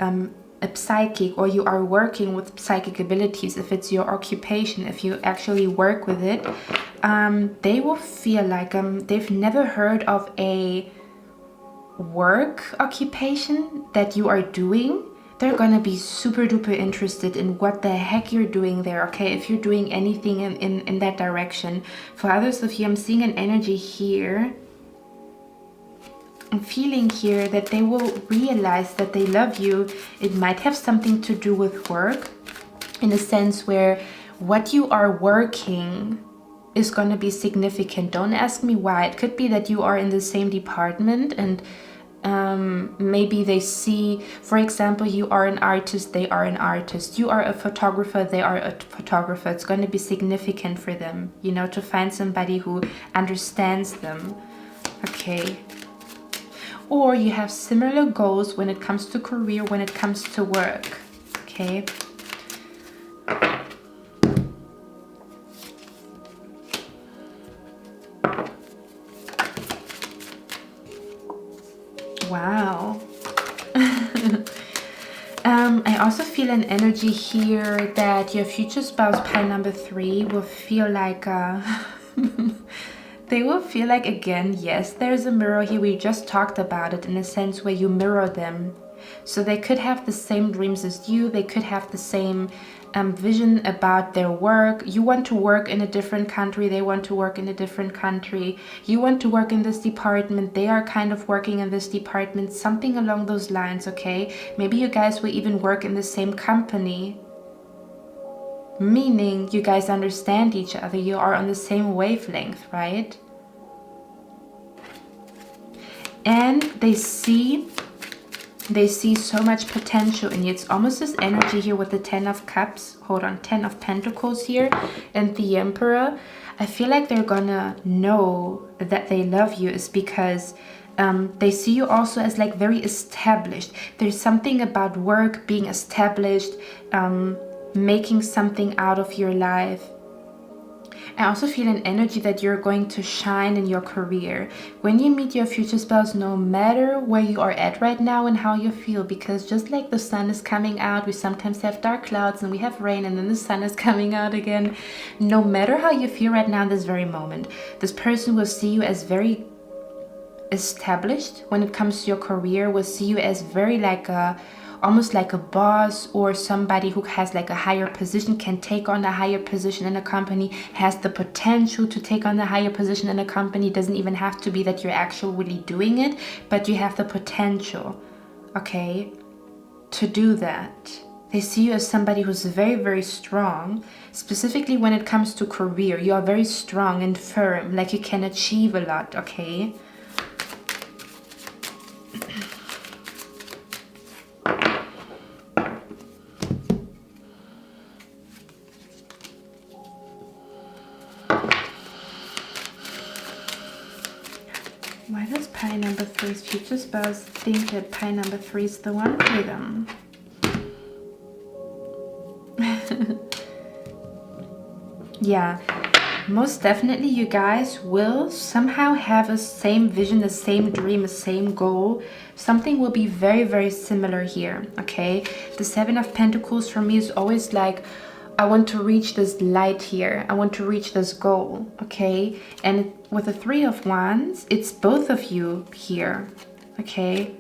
a psychic, or you are working with psychic abilities, if it's your occupation, if you actually work with it, they will feel like they've never heard of a work occupation that you are doing. They're gonna be super duper interested in what the heck you're doing there, okay? If you're doing anything in that direction. For others of you, I'm seeing an energy here. I'm feeling here that they will realize that they love you. It might have something to do with work, in a sense where what you are working is going to be significant. Don't ask me why. It could be that you are in the same department, and maybe they see, for example, you are an artist, they are an artist. You are a photographer, they are a photographer. It's going to be significant for them, you know, to find somebody who understands them. Okay. Or you have similar goals when it comes to career, when it comes to work. Okay. Wow. I also feel an energy here that your future spouse, pile number 3, will feel like they will feel like, again, yes, there's a mirror here. We just talked about it, in a sense where you mirror them. So they could have the same dreams as you. They could have the same vision about their work. You want to work in a different country. They want to work in a different country. You want to work in this department. They are kind of working in this department. Something along those lines, okay? Maybe you guys will even work in the same company. Meaning you guys understand each other. You are on the same wavelength, right? And they see so much potential in you. It's almost this energy here with the 10 of Cups. Hold on, 10 of Pentacles here and the Emperor. I feel like they're gonna know that they love you is because they see you also as like very established. There's something about work, being established, making something out of your life. I also feel an energy that you're going to shine in your career. When you meet your future spouse, no matter where you are at right now and how you feel, because just like the sun is coming out, we sometimes have dark clouds and we have rain and then the sun is coming out again. No matter how you feel right now in this very moment, this person will see you as very established when it comes to your career, will see you as very like a almost like a boss, or somebody who has like a higher position, can take on a higher position in a company, has the potential to take on a higher position in a company. It doesn't even have to be that you're actually doing it, but you have the potential, okay, to do that. They see you as somebody who's very, very strong. Specifically when it comes to career, you are very strong and firm, like you can achieve a lot, okay? Why does pie number 3's future spouse think that pie number 3 is the one for them? Yeah, most definitely you guys will somehow have a same vision, the same dream, the same goal. Something will be very, very similar here, okay? The 7 of Pentacles for me is always like, I want to reach this light here. I want to reach this goal, okay? And with the 3 of Wands, it's both of you here, okay?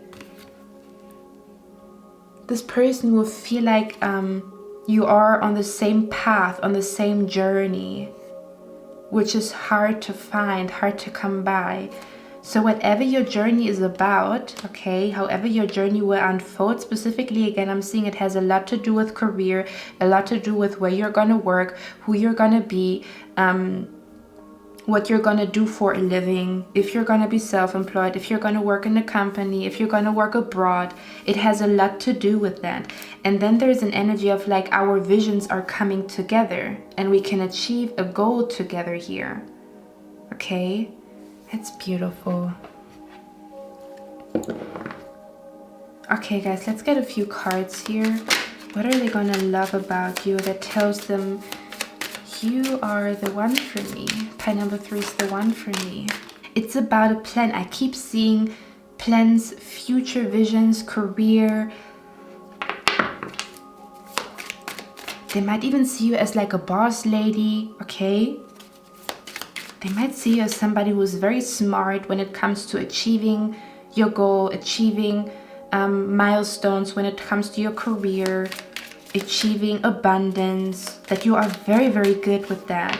This person will feel like you are on the same path, on the same journey, which is hard to find, hard to come by. So whatever your journey is about, okay, however your journey will unfold, specifically, again, I'm seeing it has a lot to do with career, a lot to do with where you're going to work, who you're going to be, what you're going to do for a living, if you're going to be self-employed, if you're going to work in a company, if you're going to work abroad. It has a lot to do with that. And then there's an energy of like our visions are coming together and we can achieve a goal together here, okay? It's beautiful. Okay, guys, let's get a few cards here. What are they gonna love about you that tells them you are the one for me? Pie number 3 is the one for me. It's about a plan. I keep seeing plans, future visions, career. They might even see you as like a boss lady, okay? They might see you as somebody who's very smart when it comes to achieving your goal, achieving milestones when it comes to your career, achieving abundance, that you are very, very good with that.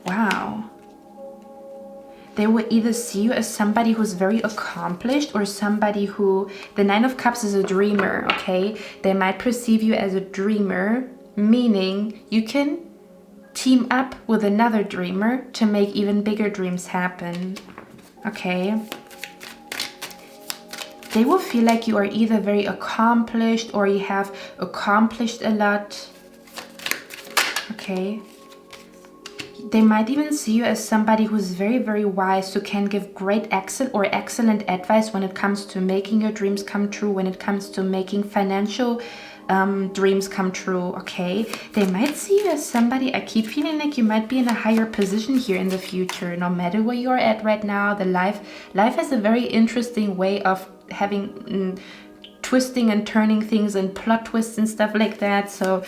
Wow. They will either see you as somebody who's very accomplished or somebody who, the 9 of Cups is a dreamer, okay? They might perceive you as a dreamer, meaning you can team up with another dreamer to make even bigger dreams happen, okay? They will feel like you are either very accomplished or you have accomplished a lot, okay? They might even see you as somebody who's very, very wise, who can give great excellent advice when it comes to making your dreams come true, when it comes to making financial dreams come true, okay? They might see you as somebody, I keep feeling like you might be in a higher position here in the future, no matter where you're at right now. The life has a very interesting way of having twisting and turning things and plot twists and stuff like that. So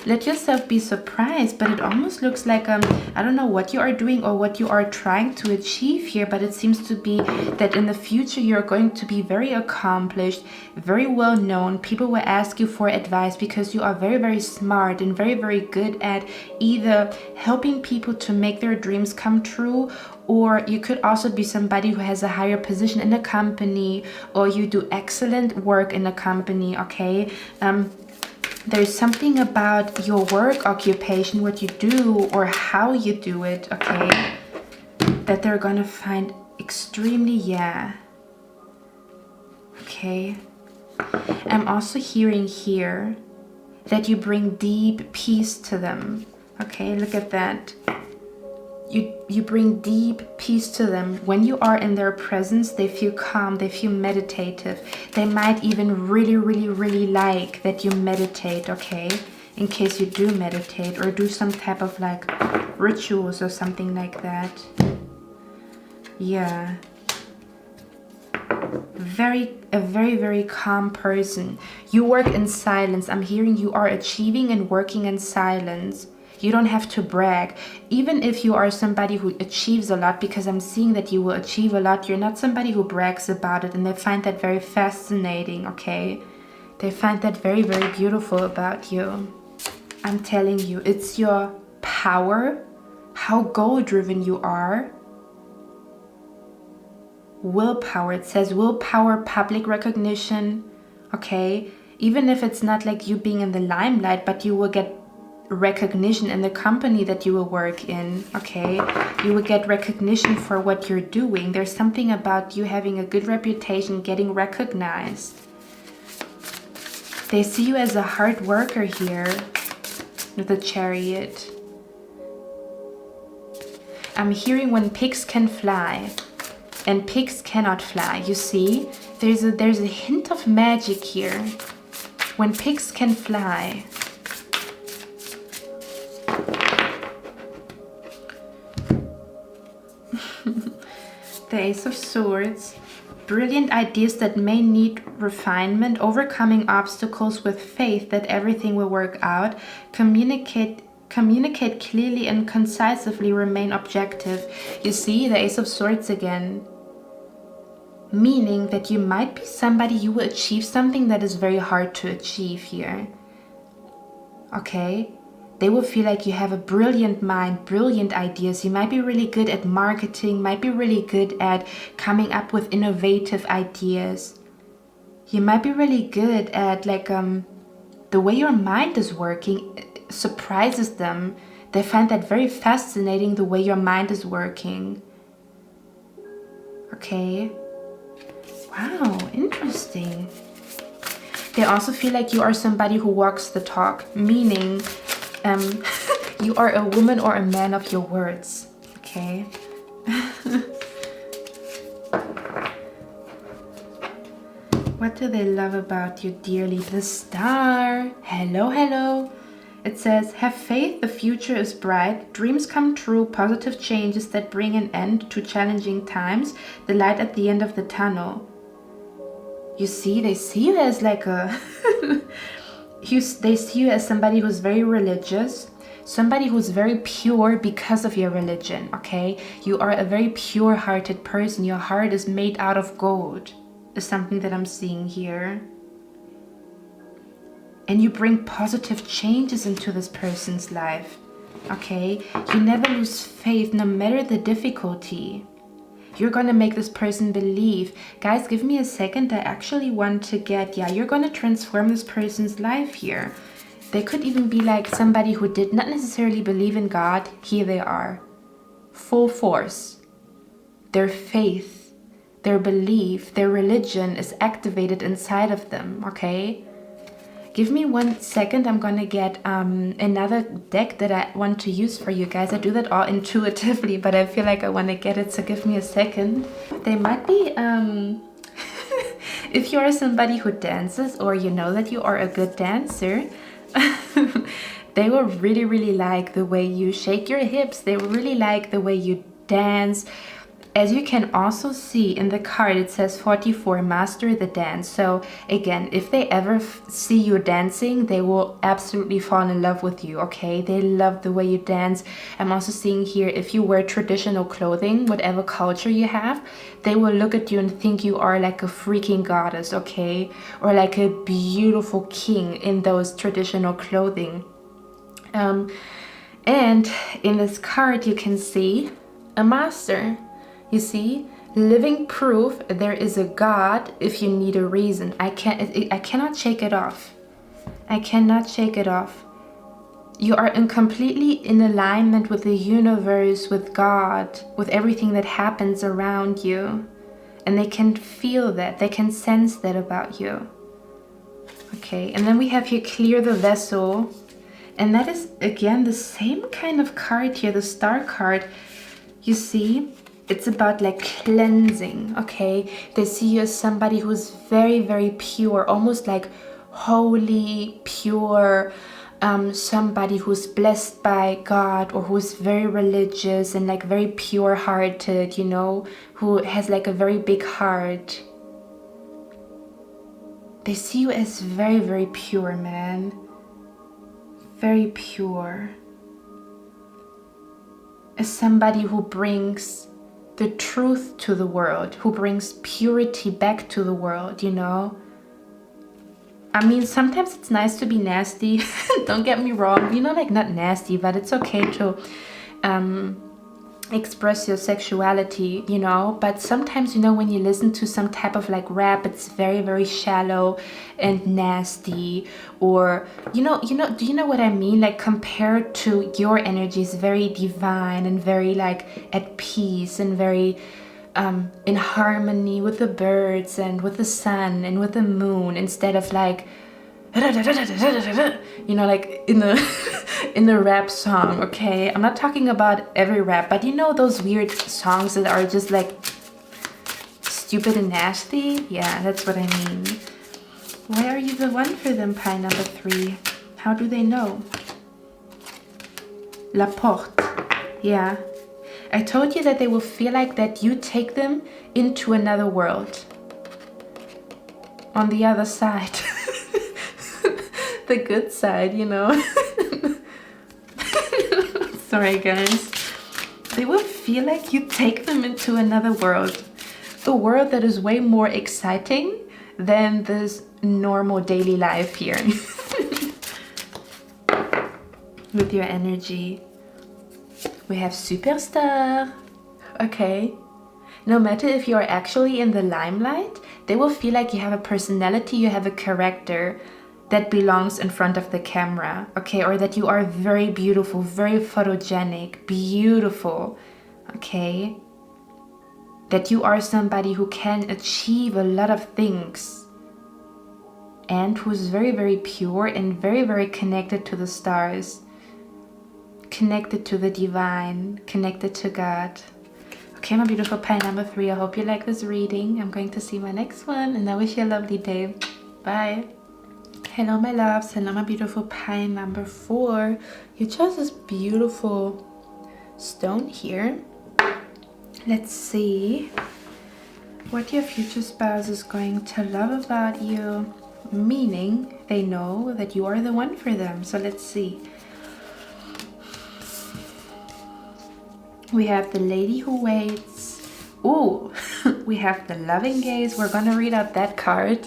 let yourself be surprised, but it almost looks like I don't know what you are doing or what you are trying to achieve here, but it seems to be that in the future you're going to be very accomplished, very well known. People will ask you for advice because you are very, very smart and very, very good at either helping people to make their dreams come true, or you could also be somebody who has a higher position in a company, or you do excellent work in a company, okay? There's something about your work occupation, what you do or how you do it, okay, that they're gonna find extremely, yeah. Okay. I'm also hearing here that you bring deep peace to them, okay? Look at that. You bring deep peace to them. When you are in their presence, they feel calm, they feel meditative. They might even really, really, really like that you meditate, okay? in case you do meditate or do some type of like rituals or something like that. Yeah. A very calm person. You work in silence. I'm hearing you are achieving and working in silence. You don't have to brag. Even if you are somebody who achieves a lot, because I'm seeing that you will achieve a lot, you're not somebody who brags about it, and they find that very fascinating, okay? They find that very beautiful about you. I'm telling you, it's your power, how goal-driven you are. Willpower, it says willpower, public recognition, okay? Even if it's not like you being in the limelight, but you will get recognition in the company that you will work in, okay? You will get recognition for what you're doing. There's something about you having a good reputation, getting recognized. They see you as a hard worker here with the Chariot. I'm hearing when pigs can fly and pigs cannot fly. You see, there's a hint of magic here. When pigs can fly. The Ace of Swords. Brilliant ideas that may need refinement, overcoming obstacles with faith that everything will work out, communicate clearly and concisely, remain objective. You see, the Ace of Swords again. Meaning that you might be somebody, you will achieve something that is very hard to achieve here. Okay? They will feel like you have a brilliant mind, brilliant ideas. You might be really good at marketing, might be really good at coming up with innovative ideas. You might be really good at like the way your mind is working surprises them. They find that very fascinating, the way your mind is working. Okay. Wow, interesting. They also feel like you are somebody who walks the talk, meaning you are a woman or a man of your words, okay? What do they love about you dearly? The Star. Hello, hello. It says, have faith, the future is bright, dreams come true, positive changes that bring an end to challenging times, the light at the end of the tunnel. You see, they see you as like a... they see you as somebody who's very religious, somebody who's very pure because of your religion, okay? You are a very pure-hearted person. Your heart is made out of gold, is something that I'm seeing here. And you bring positive changes into this person's life, okay? You never lose faith no matter the difficulty. You're gonna make this person believe. Guys, give me a second. I actually want to get, yeah, you're gonna transform this person's life here. They could even be like somebody who did not necessarily believe in God. Here they are. Full force. Their faith, their belief, their religion is activated inside of them, okay? Give me 1 second. I'm gonna get another deck that I want to use for you guys. I do that all intuitively, but I feel like I want to get it, so give me a second. They might be, if you are somebody who dances, or you know that you are a good dancer, they will really like the way you shake your hips. They will really like the way you dance. As you can also see in the card, it says 44, master the dance. So again, if they ever see you dancing, they will absolutely fall in love with you, okay? They love the way you dance. I'm also seeing here, if you wear traditional clothing, whatever culture you have, they will look at you and think you are like a freaking goddess, okay? Or like a beautiful king in those traditional clothing. And in this card, you can see a master. You see, living proof there is a God if you need a reason. I cannot shake it off. I cannot shake it off. You are completely in alignment with the universe, with God, with everything that happens around you. And they can feel that, they can sense that about you. Okay, and then we have here clear the vessel. And that is, again, the same kind of card here, the Star card. You see? It's about like cleansing, okay? They see you as somebody who's very pure, almost like holy, pure, somebody who's blessed by God, or who's very religious and like very pure-hearted, you know, who has like a very big heart. They see you as very, very pure, man. Very pure. As somebody who brings the truth to the world, who brings purity back to the world, you know? I mean, sometimes it's nice to be nasty. Don't get me wrong. You know, like not nasty, but it's okay to express your sexuality, you know. But sometimes, you know, when you listen to some type of like rap, it's very, very shallow and nasty. Or, do you know what I mean? Like compared to your energy is very divine and very like at peace and very in harmony with the birds and with the sun and with the moon, instead of like, you know, like in the in the rap song. Okay, I'm not talking about every rap, but you know those weird songs that are just like stupid and nasty. Yeah, that's what I mean. Why are you the one for them, pie number 3? How do they know? La porte. Yeah, I told you that they will feel like that you take them into another world. On the other side. The good side, you know. Sorry, guys. They will feel like you take them into another world. A world that is way more exciting than this normal daily life here. With your energy. We have superstar. Okay. No matter if you're actually in the limelight, they will feel like you have a personality, you have a character that belongs in front of the camera, okay? Or that you are very beautiful, very photogenic, beautiful, okay? That you are somebody who can achieve a lot of things and who's very, very pure and very, very connected to the stars, connected to the divine, connected to God. Okay, my beautiful pie number 3, I hope you like this reading. I'm going to see my next one, and I wish you a lovely day. Bye. Hello, my loves. Hello, my beautiful pie number 4. You chose this beautiful stone here. Let's see what your future spouse is going to love about you, meaning they know that you are the one for them. So let's see. We have the lady who waits. Ooh, we have the loving gaze. We're gonna read out that card.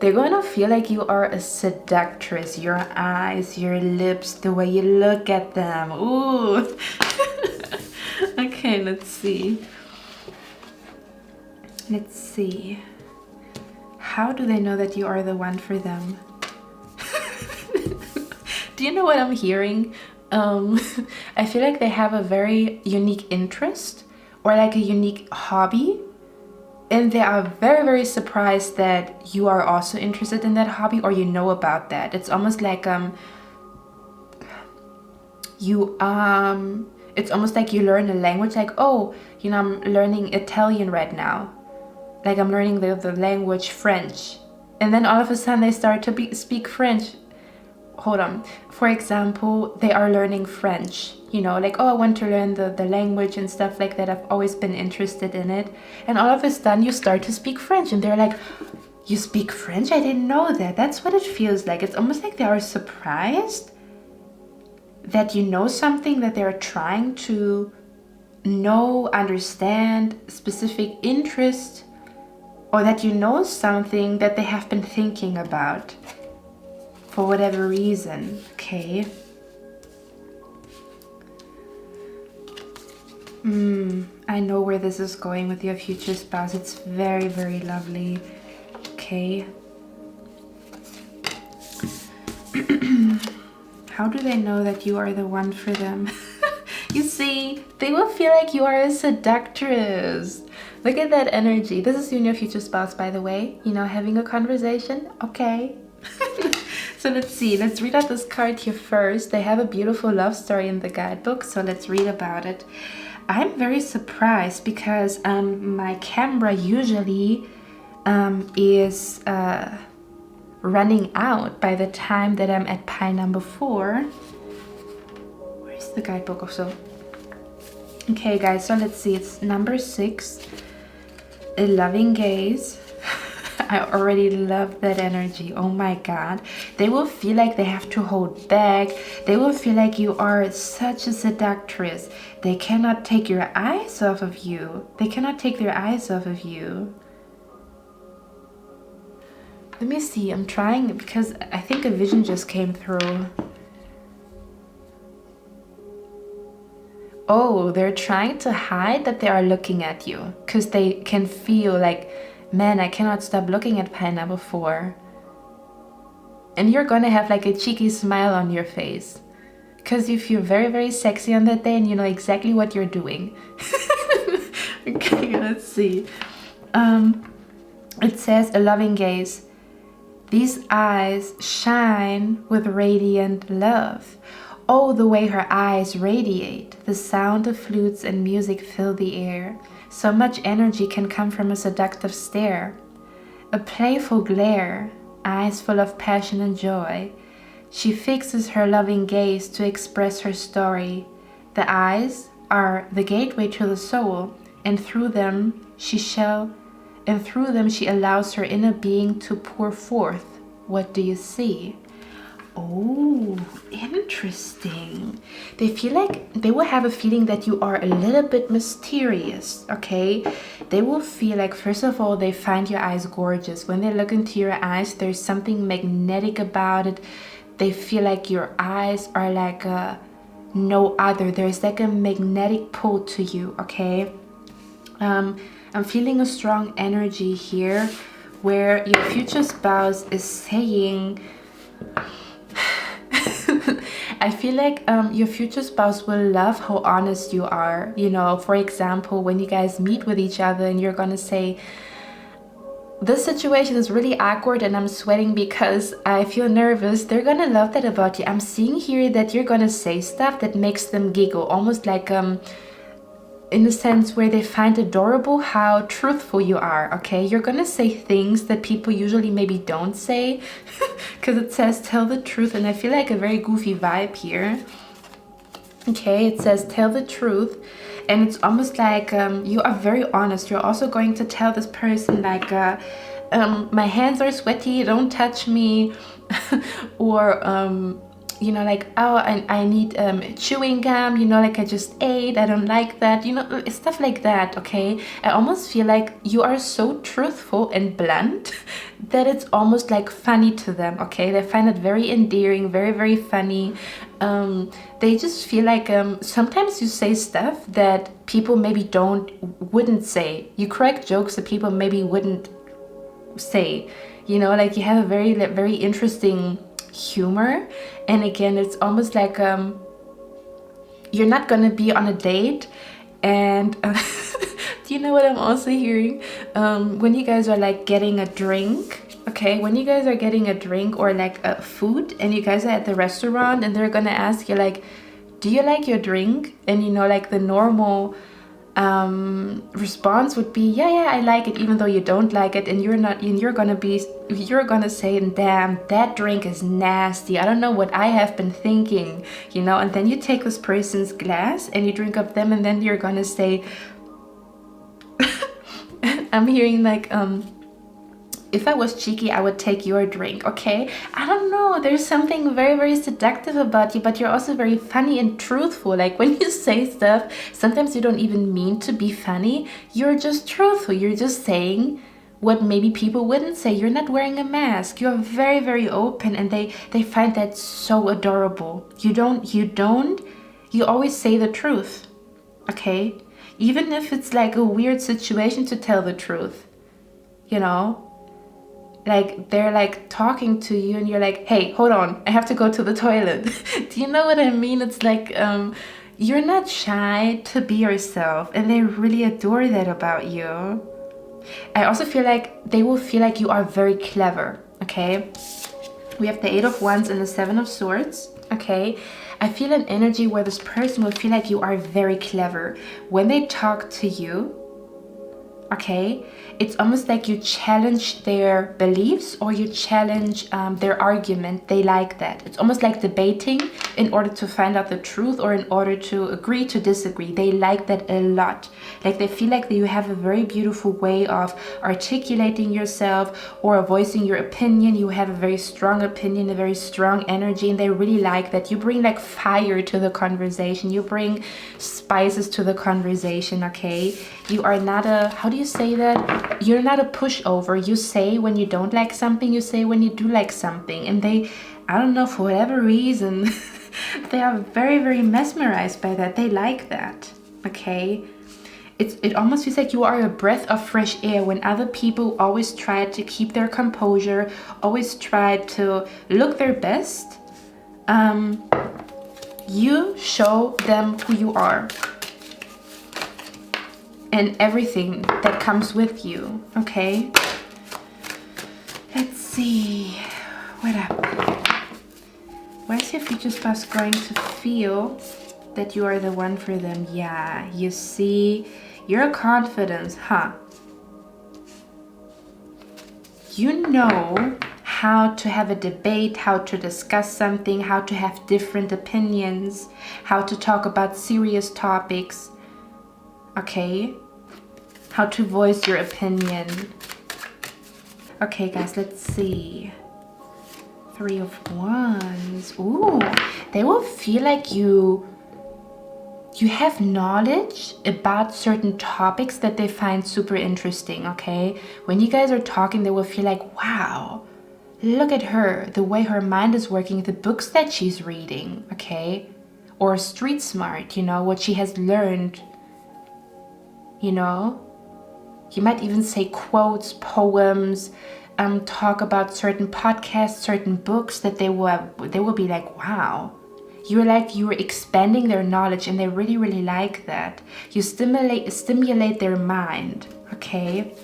They're gonna feel like you are a seductress. Your eyes, your lips, the way you look at them. Ooh. Okay, let's see. Let's see. How do they know that you are the one for them? Do you know what I'm hearing? I feel like they have a very unique interest or like a unique hobby, and they are very, very surprised that you are also interested in that hobby or you know about that. It's almost like it's almost like you learn a language, like, oh, you know, I'm learning Italian right now, like I'm learning the language French, and then all of a sudden they start to speak French. Hold on. For example, they are learning French, you know, like, oh, I want to learn the language and stuff like that. I've always been interested in it. And all of a sudden you start to speak French and they're like, you speak French? I didn't know that. That's what it feels like. It's almost like they are surprised that you know something that they're trying to know, understand, specific interest, or that you know something that they have been thinking about. For whatever reason, okay? I know where this is going with your future spouse. It's very, very lovely, okay? How do they know that you are the one for them? You see, they will feel like you are a seductress. Look at that energy. This is you and your future spouse, by the way. You know, having a conversation, okay? So let's see, let's read out this card here first. They have a beautiful love story in the guidebook, so let's read about it. I'm very surprised because my camera usually is running out by the time that I'm at pile number 4. Where's the guidebook also? Okay guys, so let's see, it's number 6, a loving gaze. I already love that energy. Oh my god. They will feel like they have to hold back. They will feel like you are such a seductress. They cannot take your eyes off of you. They cannot take their eyes off of you. Let me see. I'm trying because I think a vision just came through. Oh, they're trying to hide that they are looking at you because they can feel like, man, I cannot stop looking at pile number 4. And you're gonna have like a cheeky smile on your face because you feel very, very sexy on that day and you know exactly what you're doing. Okay, let's see. It says, a loving gaze. These eyes shine with radiant love. Oh, the way her eyes radiate. The sound of flutes and music fill the air. So much energy can come from a seductive stare. A playful glare, eyes full of passion and joy. She fixes her loving gaze to express her story. The eyes are the gateway to the soul, and through them she allows her inner being to pour forth. What do you see? Oh, interesting. They feel like they will have a feeling that you are a little bit mysterious, okay? They will feel like, first of all, they find your eyes gorgeous. When they look into your eyes, there's something magnetic about it. They feel like your eyes are like no other. There's like a magnetic pull to you, okay? I'm feeling a strong energy here where your future spouse is saying, I feel like your future spouse will love how honest you are. You know, for example, when you guys meet with each other and you're gonna say, this situation is really awkward and I'm sweating because I feel nervous, they're gonna love that about you. I'm seeing here that you're gonna say stuff that makes them giggle, almost like in the sense where they find adorable how truthful you are, okay? You're gonna say things that people usually maybe don't say because it says tell the truth, and I feel like a very goofy vibe here. Okay, it says tell the truth, and it's almost like you are very honest. You're also going to tell this person like, my hands are sweaty, don't touch me, or you know, like, oh, I need chewing gum, you know, like I just ate, I don't like that, you know, stuff like that, okay? I almost feel like you are so truthful and blunt that it's almost like funny to them, okay? They find it very endearing, very, very funny. They just feel like sometimes you say stuff that people maybe wouldn't say. You crack jokes that people maybe wouldn't say, you know, like you have a very, very interesting humor. And again, it's almost like you're not gonna be on a date and do you know what I'm also hearing? When you guys are like getting a drink, okay, when you guys are getting a drink or like a food and you guys are at the restaurant and they're gonna ask you like, do you like your drink? And you know, like the normal response would be, yeah, I like it, even though you don't like it, and you're gonna say, damn, that drink is nasty, I don't know what I have been thinking, you know. And then you take this person's glass and you drink up them, and then you're gonna say I'm hearing like, if I was cheeky, I would take your drink, okay? I don't know, there's something very, very seductive about you, but you're also very funny and truthful. Like when you say stuff, sometimes you don't even mean to be funny. You're just truthful. You're just saying what maybe people wouldn't say. You're not wearing a mask. You're very, very open, and they find that so adorable. You always say the truth, okay? Even if it's like a weird situation to tell the truth, you know? Like they're like talking to you and you're like, hey, hold on, I have to go to the toilet. Do you know what I mean? It's like you're not shy to be yourself, and they really adore that about you. I also feel like they will feel like you are very clever, okay? We have the 8 of Wands and the 7 of Swords, okay? I feel an energy where this person will feel like you are very clever. When they talk to you, okay? It's almost like you challenge their beliefs or you challenge their argument. They like that. It's almost like debating in order to find out the truth or in order to agree to disagree. They like that a lot. Like they feel like you have a very beautiful way of articulating yourself or voicing your opinion. You have a very strong opinion, a very strong energy, and they really like that. You bring like fire to the conversation. You bring spices to the conversation, okay? You are not a, how do you say that? You're not a pushover. You say when you don't like something, you say when you do like something. And they, I don't know, for whatever reason, they are very, very mesmerized by that. They like that, okay? It almost feels like you are a breath of fresh air when other people always try to keep their composure, always try to look their best. You show them who you are and everything that comes with you, okay? Let's see, what up? Where's your future spouse going to feel that you are the one for them? Yeah, you see, your confidence, huh? You know how to have a debate, how to discuss something, how to have different opinions, how to talk about serious topics, okay? How to voice your opinion. Okay, guys, let's see. 3 of Wands. Ooh, they will feel like you have knowledge about certain topics that they find super interesting, okay? When you guys are talking, they will feel like, wow, look at her, the way her mind is working, the books that she's reading, okay? Or street smart, you know, what she has learned, you know? You might even say quotes, poems, talk about certain podcasts, certain books that they will be like, wow. You're expanding their knowledge and they really, really like that. You stimulate their mind, okay?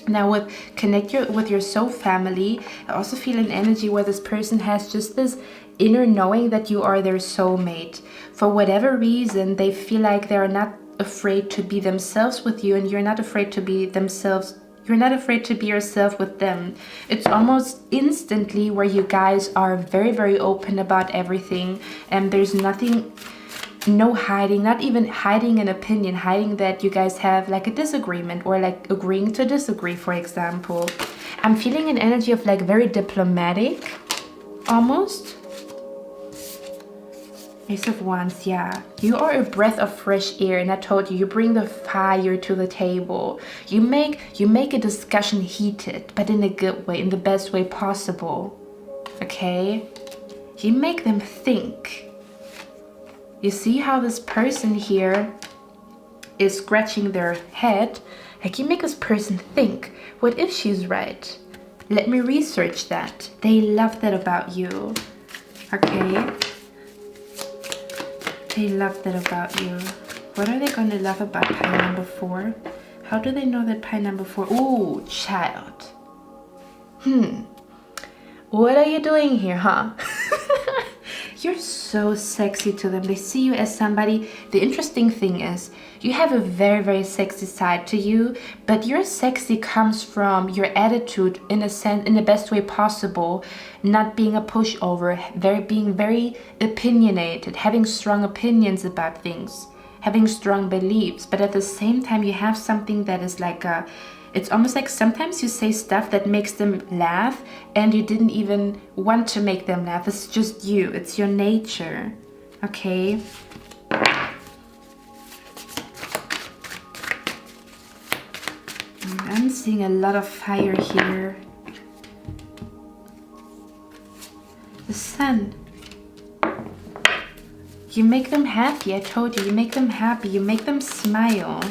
Now with your soul family, I also feel an energy where this person has just this inner knowing that you are their soulmate. For whatever reason, they feel like they're not afraid to be themselves with you and you're not afraid to be themselves. You're not afraid to be yourself with them. It's almost instantly where you guys are very, very open about everything and there's nothing, no hiding, not even hiding an opinion, hiding that you guys have like a disagreement or like agreeing to disagree, for example. I'm feeling an energy of like very diplomatic, almost. Ace of Wands, yeah. You are a breath of fresh air, and I told you, you bring the fire to the table. You make a discussion heated, but in a good way, in the best way possible. Okay? You make them think. You see how this person here is scratching their head? Like you make this person think, what if she's right? Let me research that. They love that about you. Okay? They love that about you. What are they going to love about pie number 4? How do they know that pie number 4? Ooh, child. What are you doing here, huh? You're so sexy to them. They see you as somebody. The interesting thing is you have a very, very sexy side to you, but your sexy comes from your attitude in a sense, in the best way possible, not being a pushover, being very opinionated, having strong opinions about things, having strong beliefs, but at the same time you have something that is like a, it's almost like sometimes you say stuff that makes them laugh and you didn't even want to make them laugh. It's just you. It's your nature. Okay? I'm seeing a lot of fire here. The sun. You make them happy. I told you. You make them happy. You make them smile.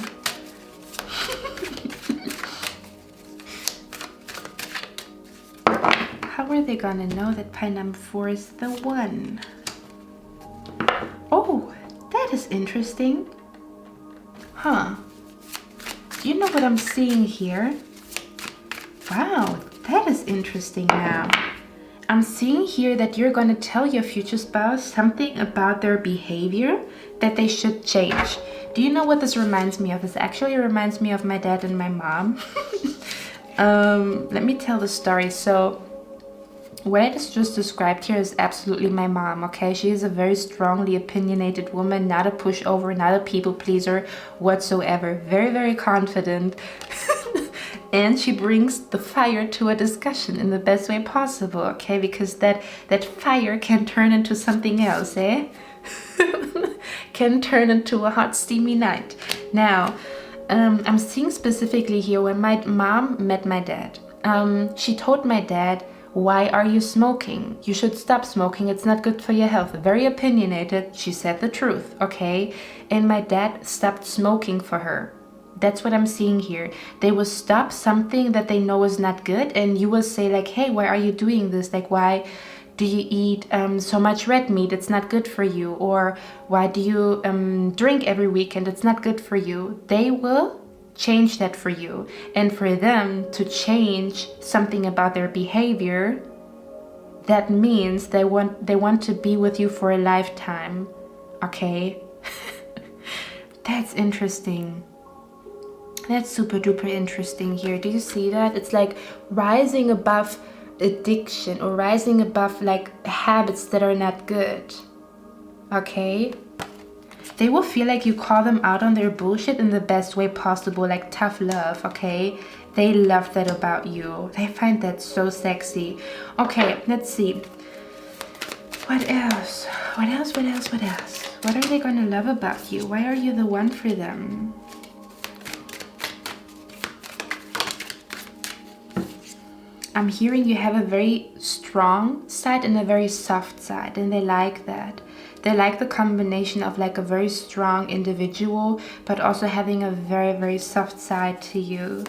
How are they gonna know that pie number 4 is the one? Oh, that is interesting. Huh. You know what I'm seeing here? Wow, that is interesting now. I'm seeing here that you're going to tell your future spouse something about their behavior that they should change. Do you know what this reminds me of? This actually reminds me of my dad and my mom. Let me tell the story. So what I just described here is absolutely my mom, okay? She is a very strongly opinionated woman, not a pushover, not a people pleaser whatsoever. Very, very confident. And she brings the fire to a discussion in the best way possible, okay? Because that fire can turn into something else, eh? Can turn into a hot, steamy night. Now, I'm seeing specifically here when my mom met my dad. She told my dad, "Why are you smoking? You should stop smoking. It's not good for your health." Very opinionated. She said the truth, okay? And my dad stopped smoking for her. That's what I'm seeing here. They will stop something that they know is not good, and you will say like, "Hey, why are you doing this? Like, why do you eat so much red meat? It's not good for you." Or why do you drink every weekend? It's not good for you. They will change that for you. And for them to change something about their behavior, that means they want to be with you for a lifetime. Okay? That's interesting. That's super duper interesting here. Do you see that? It's like rising above addiction or rising above like habits that are not good. Okay? They will feel like you call them out on their bullshit in the best way possible, like tough love, okay? They love that about you. They find that so sexy. Okay, let's see. What else? What else? What else? What else? What are they gonna love about you? Why are you the one for them? I'm hearing you have a very strong side and a very soft side, and they like that. They like the combination of like a very strong individual, but also having a very, very soft side to you.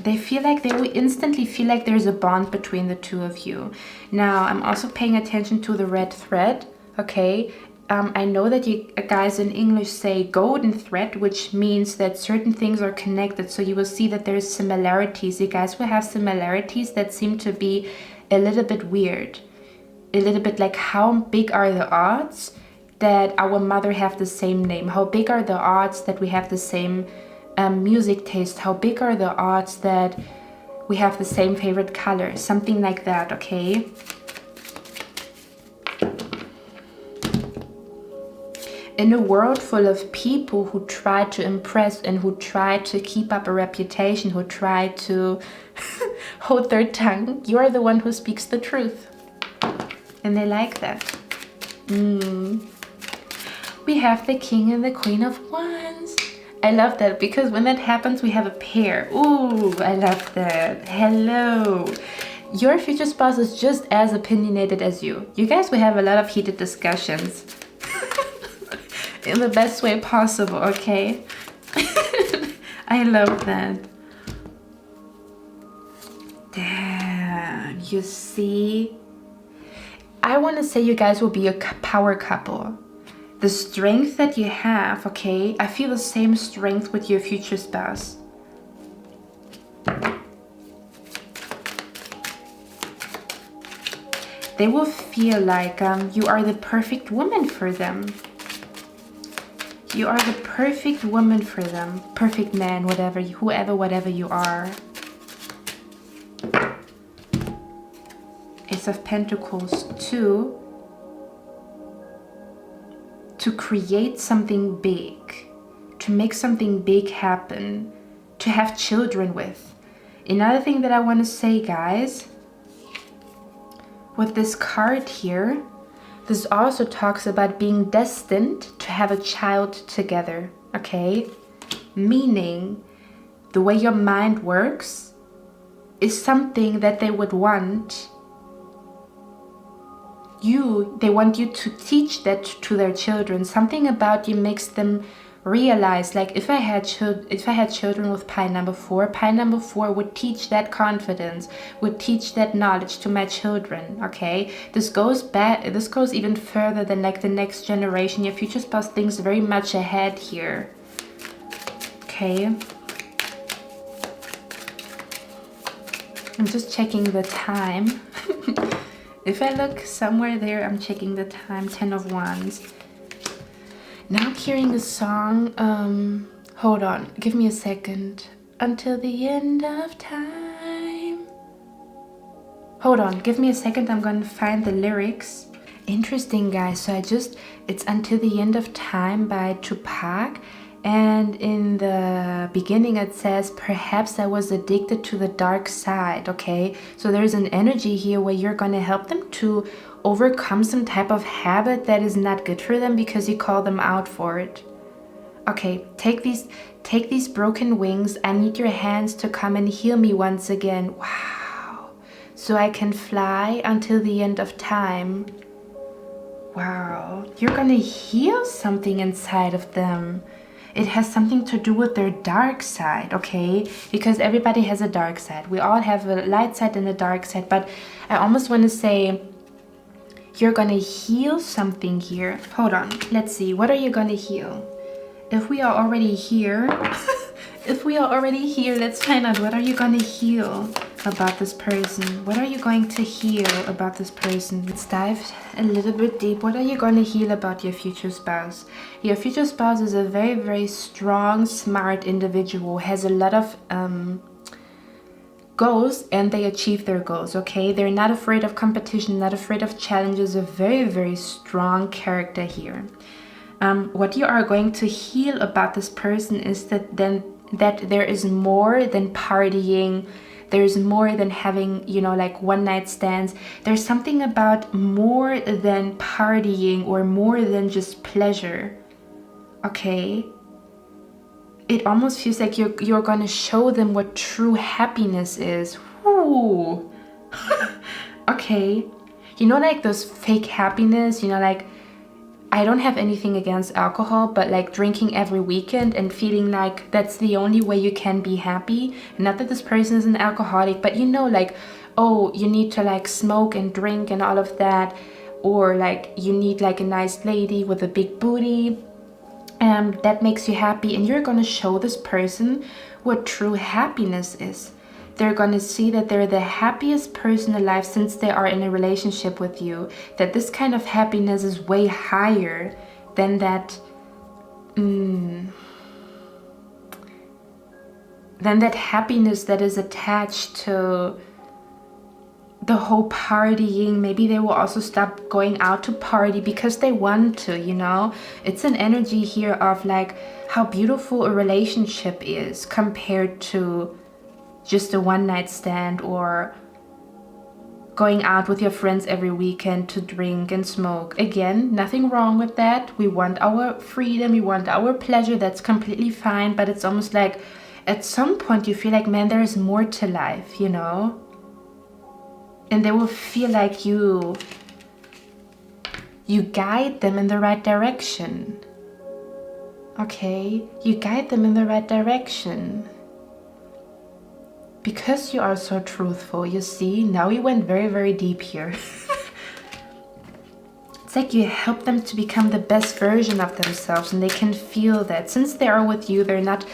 They feel like they will instantly feel like there's a bond between the two of you. Now, I'm also paying attention to the red thread, okay? I know that you guys in English say golden thread, which means that certain things are connected. So you will see that there's similarities. You guys will have similarities that seem to be a little bit weird. A little bit like, how big are the odds that our mother have the same name? How big are the odds that we have the same music taste? How big are the odds that we have the same favorite color? Something like that, okay? In a world full of people who try to impress and who try to keep up a reputation, who try to hold their tongue, you are the one who speaks the truth. And they like that. We have the King and the Queen of Wands. I love that because when that happens, we have a pair. Ooh, I love that. Hello. Your future spouse is just as opinionated as you. You guys will have a lot of heated discussions. In the best way possible, okay? I love that. Damn, you see? I want to say you guys will be a power couple. The strength that you have, okay? I feel the same strength with your future spouse. They will feel like you are the perfect woman for them. You are the perfect woman for them. Perfect man, whatever, whatever you are. Ace of Pentacles 2. To create something big. To make something big happen. To have children with. Another thing that I want to say, guys. With this card here. This also talks about being destined to have a child together, okay? Meaning, the way your mind works is something that they would want you, they want you to teach that to their children. Something about you makes them realize, like, if I had children with pile number 4 would teach that confidence, would teach that knowledge to my children. Okay, this goes even further than like the next generation. Your future spouse thinks very much ahead here. Okay, I'm just checking the time. If I look somewhere there, I'm checking the time. 10 of Wands. Now I'm hearing a song. Hold on, give me a second. Until the end of time. Hold on, give me a second. I'm gonna find the lyrics. Interesting, guys. So it's Until the End of Time by Tupac. And in the beginning it says, perhaps I was addicted to the dark side, okay? So there's an energy here where you're gonna help them to overcome some type of habit that is not good for them because you call them out for it. Okay, take these broken wings. I need your hands to come and heal me once again. Wow. So I can fly until the end of time. Wow. You're gonna heal something inside of them. It has something to do with their dark side, okay? Because everybody has a dark side. We all have a light side and a dark side, but I almost want to say you're gonna heal something here. Hold on, let's see. What are you gonna heal? If we are already here, let's find out what are you gonna heal about this person. What are you going to heal about this person? Let's dive a little bit deep. What are you going to heal about your future spouse? Your future spouse is a very, very strong, smart individual, has a lot of goals, and they achieve their goals, okay? They're not afraid of competition, not afraid of challenges. A very, very strong character here. What you are going to heal about this person is that there is more than partying. There's more than having, you know, like one night stands. There's something about more than partying or more than just pleasure. Okay? It almost feels like you're gonna show them what true happiness is. Ooh. Okay. You know, like those fake happiness, you know, like, I don't have anything against alcohol, but like drinking every weekend and feeling like that's the only way you can be happy. Not that this person is an alcoholic, but you know, like, oh, you need to like smoke and drink and all of that. Or like you need like a nice lady with a big booty. That makes you happy, and you're gonna show this person what true happiness is. They're gonna see that they're the happiest person alive since they are in a relationship with you. That this kind of happiness is way higher than that, than that happiness that is attached to the whole partying. Maybe they will also stop going out to party because they want to, you know. It's an energy here of like how beautiful a relationship is compared to just a one-night stand or going out with your friends every weekend to drink and smoke. Again, nothing wrong with that. We want our freedom, we want our pleasure. That's completely fine. But it's almost like at some point you feel like, man, there is more to life, you know. And they will feel like you guide them in the right direction. Okay, you guide them in the right direction. Because you are so truthful, you see, now we went very, very deep here. It's like you help them to become the best version of themselves, and they can feel that. Since they are with you, they're not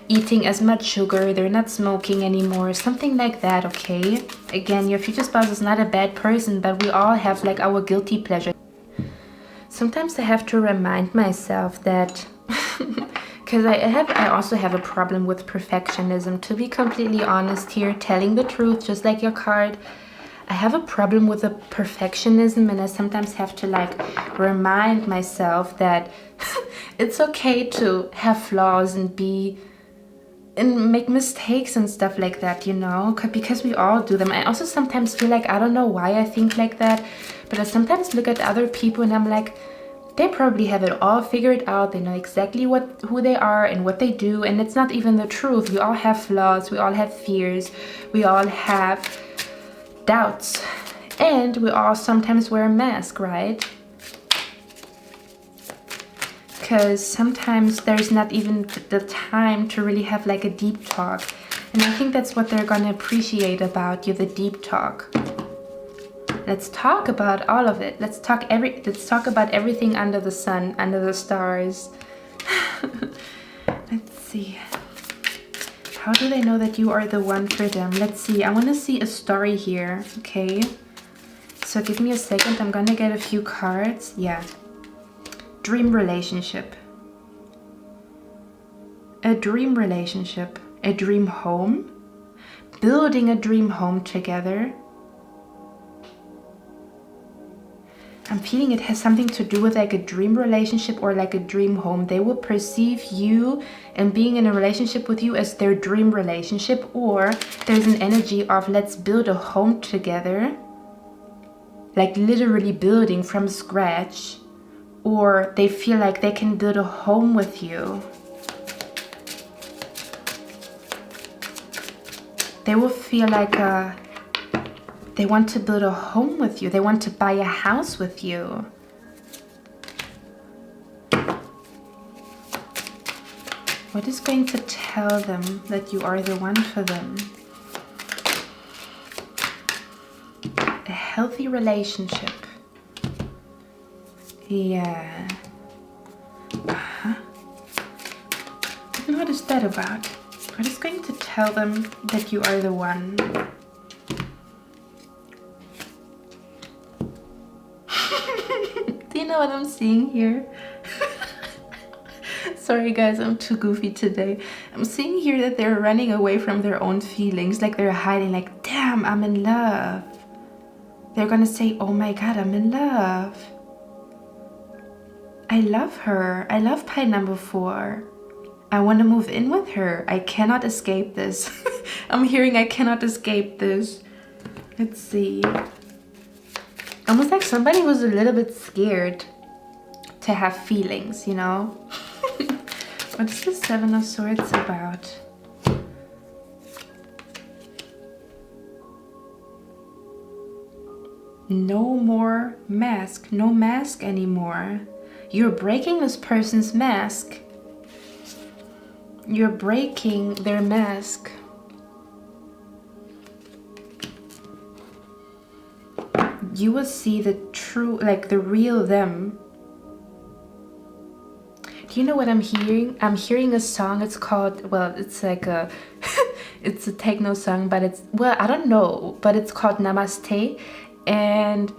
eating as much sugar, they're not smoking anymore, something like that, okay? Again, your future spouse is not a bad person, but we all have like our guilty pleasure. Sometimes I have to remind myself that because I also have a problem with perfectionism, to be completely honest here, telling the truth, just like your card. I have a problem with the perfectionism, and I sometimes have to like remind myself that it's okay to have flaws and make mistakes and stuff like that, you know, because we all do them. I also sometimes feel like, I don't know why I think like that, but I sometimes look at other people and I'm like, they probably have it all figured out. They know exactly who they are and what they do, and it's not even the truth. We all have flaws, we all have fears, we all have doubts, and we all sometimes wear a mask, right? Because sometimes there's not even the time to really have like a deep talk, and I think that's what they're gonna appreciate about you, the deep talk. Let's talk about all of it. Let's talk about everything under the sun, under the stars. Let's see. How do they know that you are the one for them? Let's see. I want to see a story here. Okay. So give me a second. I'm gonna get a few cards. Yeah. Dream relationship. A dream relationship. A dream home. Building a dream home together. I'm feeling it has something to do with like a dream relationship or like a dream home. They will perceive you and being in a relationship with you as their dream relationship, or there's an energy of let's build a home together, like literally building from scratch, or they feel like they can build a home with you. They will feel like they want to build a home with you. They want to buy a house with you. What is going to tell them that you are the one for them? A healthy relationship. Yeah. And what is that about? What is going to tell them that you are the one? Do you know what I'm seeing here? Sorry guys, I'm too goofy today. I'm seeing here that they're running away from their own feelings, like they're hiding, like, damn, I'm in love. They're gonna say, oh my god, I'm in love. I love her. I love pie number 4. I want to move in with her. I cannot escape this. I'm hearing I cannot escape this. Let's see. Almost like somebody was a little bit scared to have feelings, you know? What is the 7 of Swords about? No more mask. No mask anymore. You're breaking this person's mask. You're breaking their mask. You will see the true, like the real them. Do you know what I'm hearing? I'm hearing a song. It's called, well, it's like a, it's a techno song, but it's, well, I don't know, but it's called Namaste. And,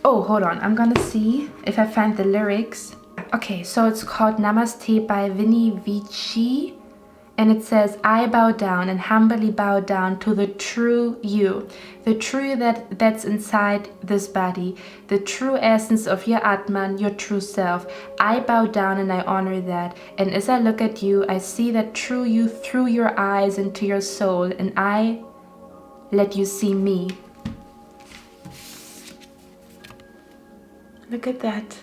oh, hold on. I'm gonna see if I find the lyrics. Okay, so it's called Namaste by Vinny Vici, and it says, I bow down and humbly bow down to the true you, the true that's inside this body, the true essence of your Atman, your true self. I bow down and I honor that, and as I look at you, I see that true you through your eyes into your soul, and I let you see me. Look at that.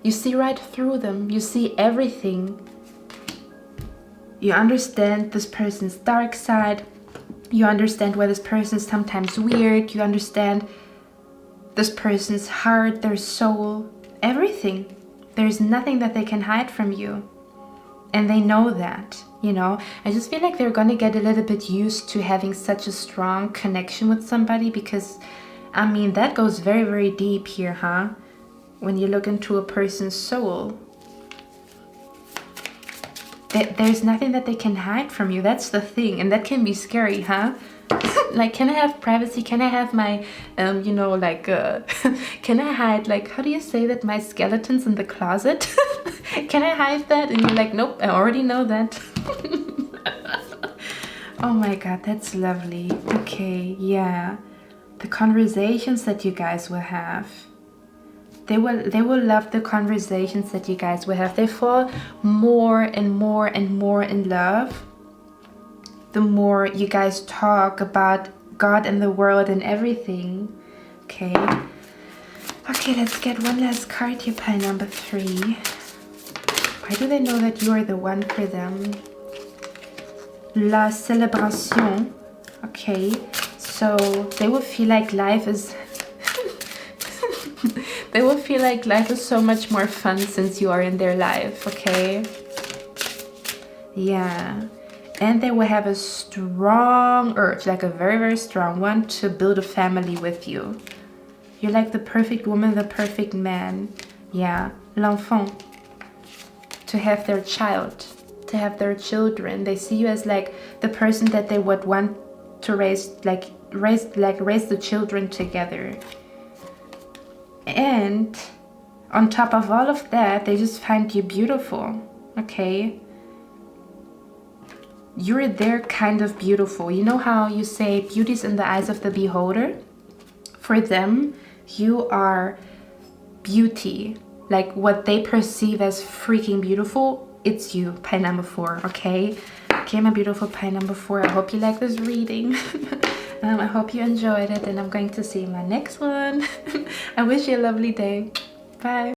You see right through them. You see everything. You understand this person's dark side. You understand why this person is sometimes weird. You understand this person's heart, their soul, everything. There's nothing that they can hide from you. And they know that, you know. I just feel like they're gonna get a little bit used to having such a strong connection with somebody, because, I mean, that goes very, very deep here, huh? When you look into a person's soul, there's nothing that they can hide from you. That's the thing, and that can be scary, huh? Like, can I have privacy? Can I have my, you know, like, can I hide, like, how do you say that, my skeletons in the closet? Can I hide that? And you're like, nope, I already know that. Oh my god, that's lovely. Okay, yeah. The conversations that you guys will have. They will love the conversations that you guys will have. They fall more and more and more in love the more you guys talk about God and the world and everything. Okay. Okay, let's get one last card here, pile number 3. Why do they know that you are the one for them? La célébration. Okay, so they will feel like life is they will feel like life is so much more fun since you are in their life, okay? Yeah. And they will have a strong urge, like a very, very strong one, to build a family with you. You're like the perfect woman, the perfect man. Yeah. L'enfant. To have their child. to have their children. They see you as like the person that they would want to raise the children together. And on top of all of that, they just find you beautiful. Okay, you're their kind of beautiful. You know how you say beauty's in the eyes of the beholder? For them, you are beauty. Like what they perceive as freaking beautiful, it's you, pie number 4, okay? Okay, my beautiful pie number 4, I hope you like this reading. I hope you enjoyed it, and I'm going to see you in my next one. I wish you a lovely day. Bye.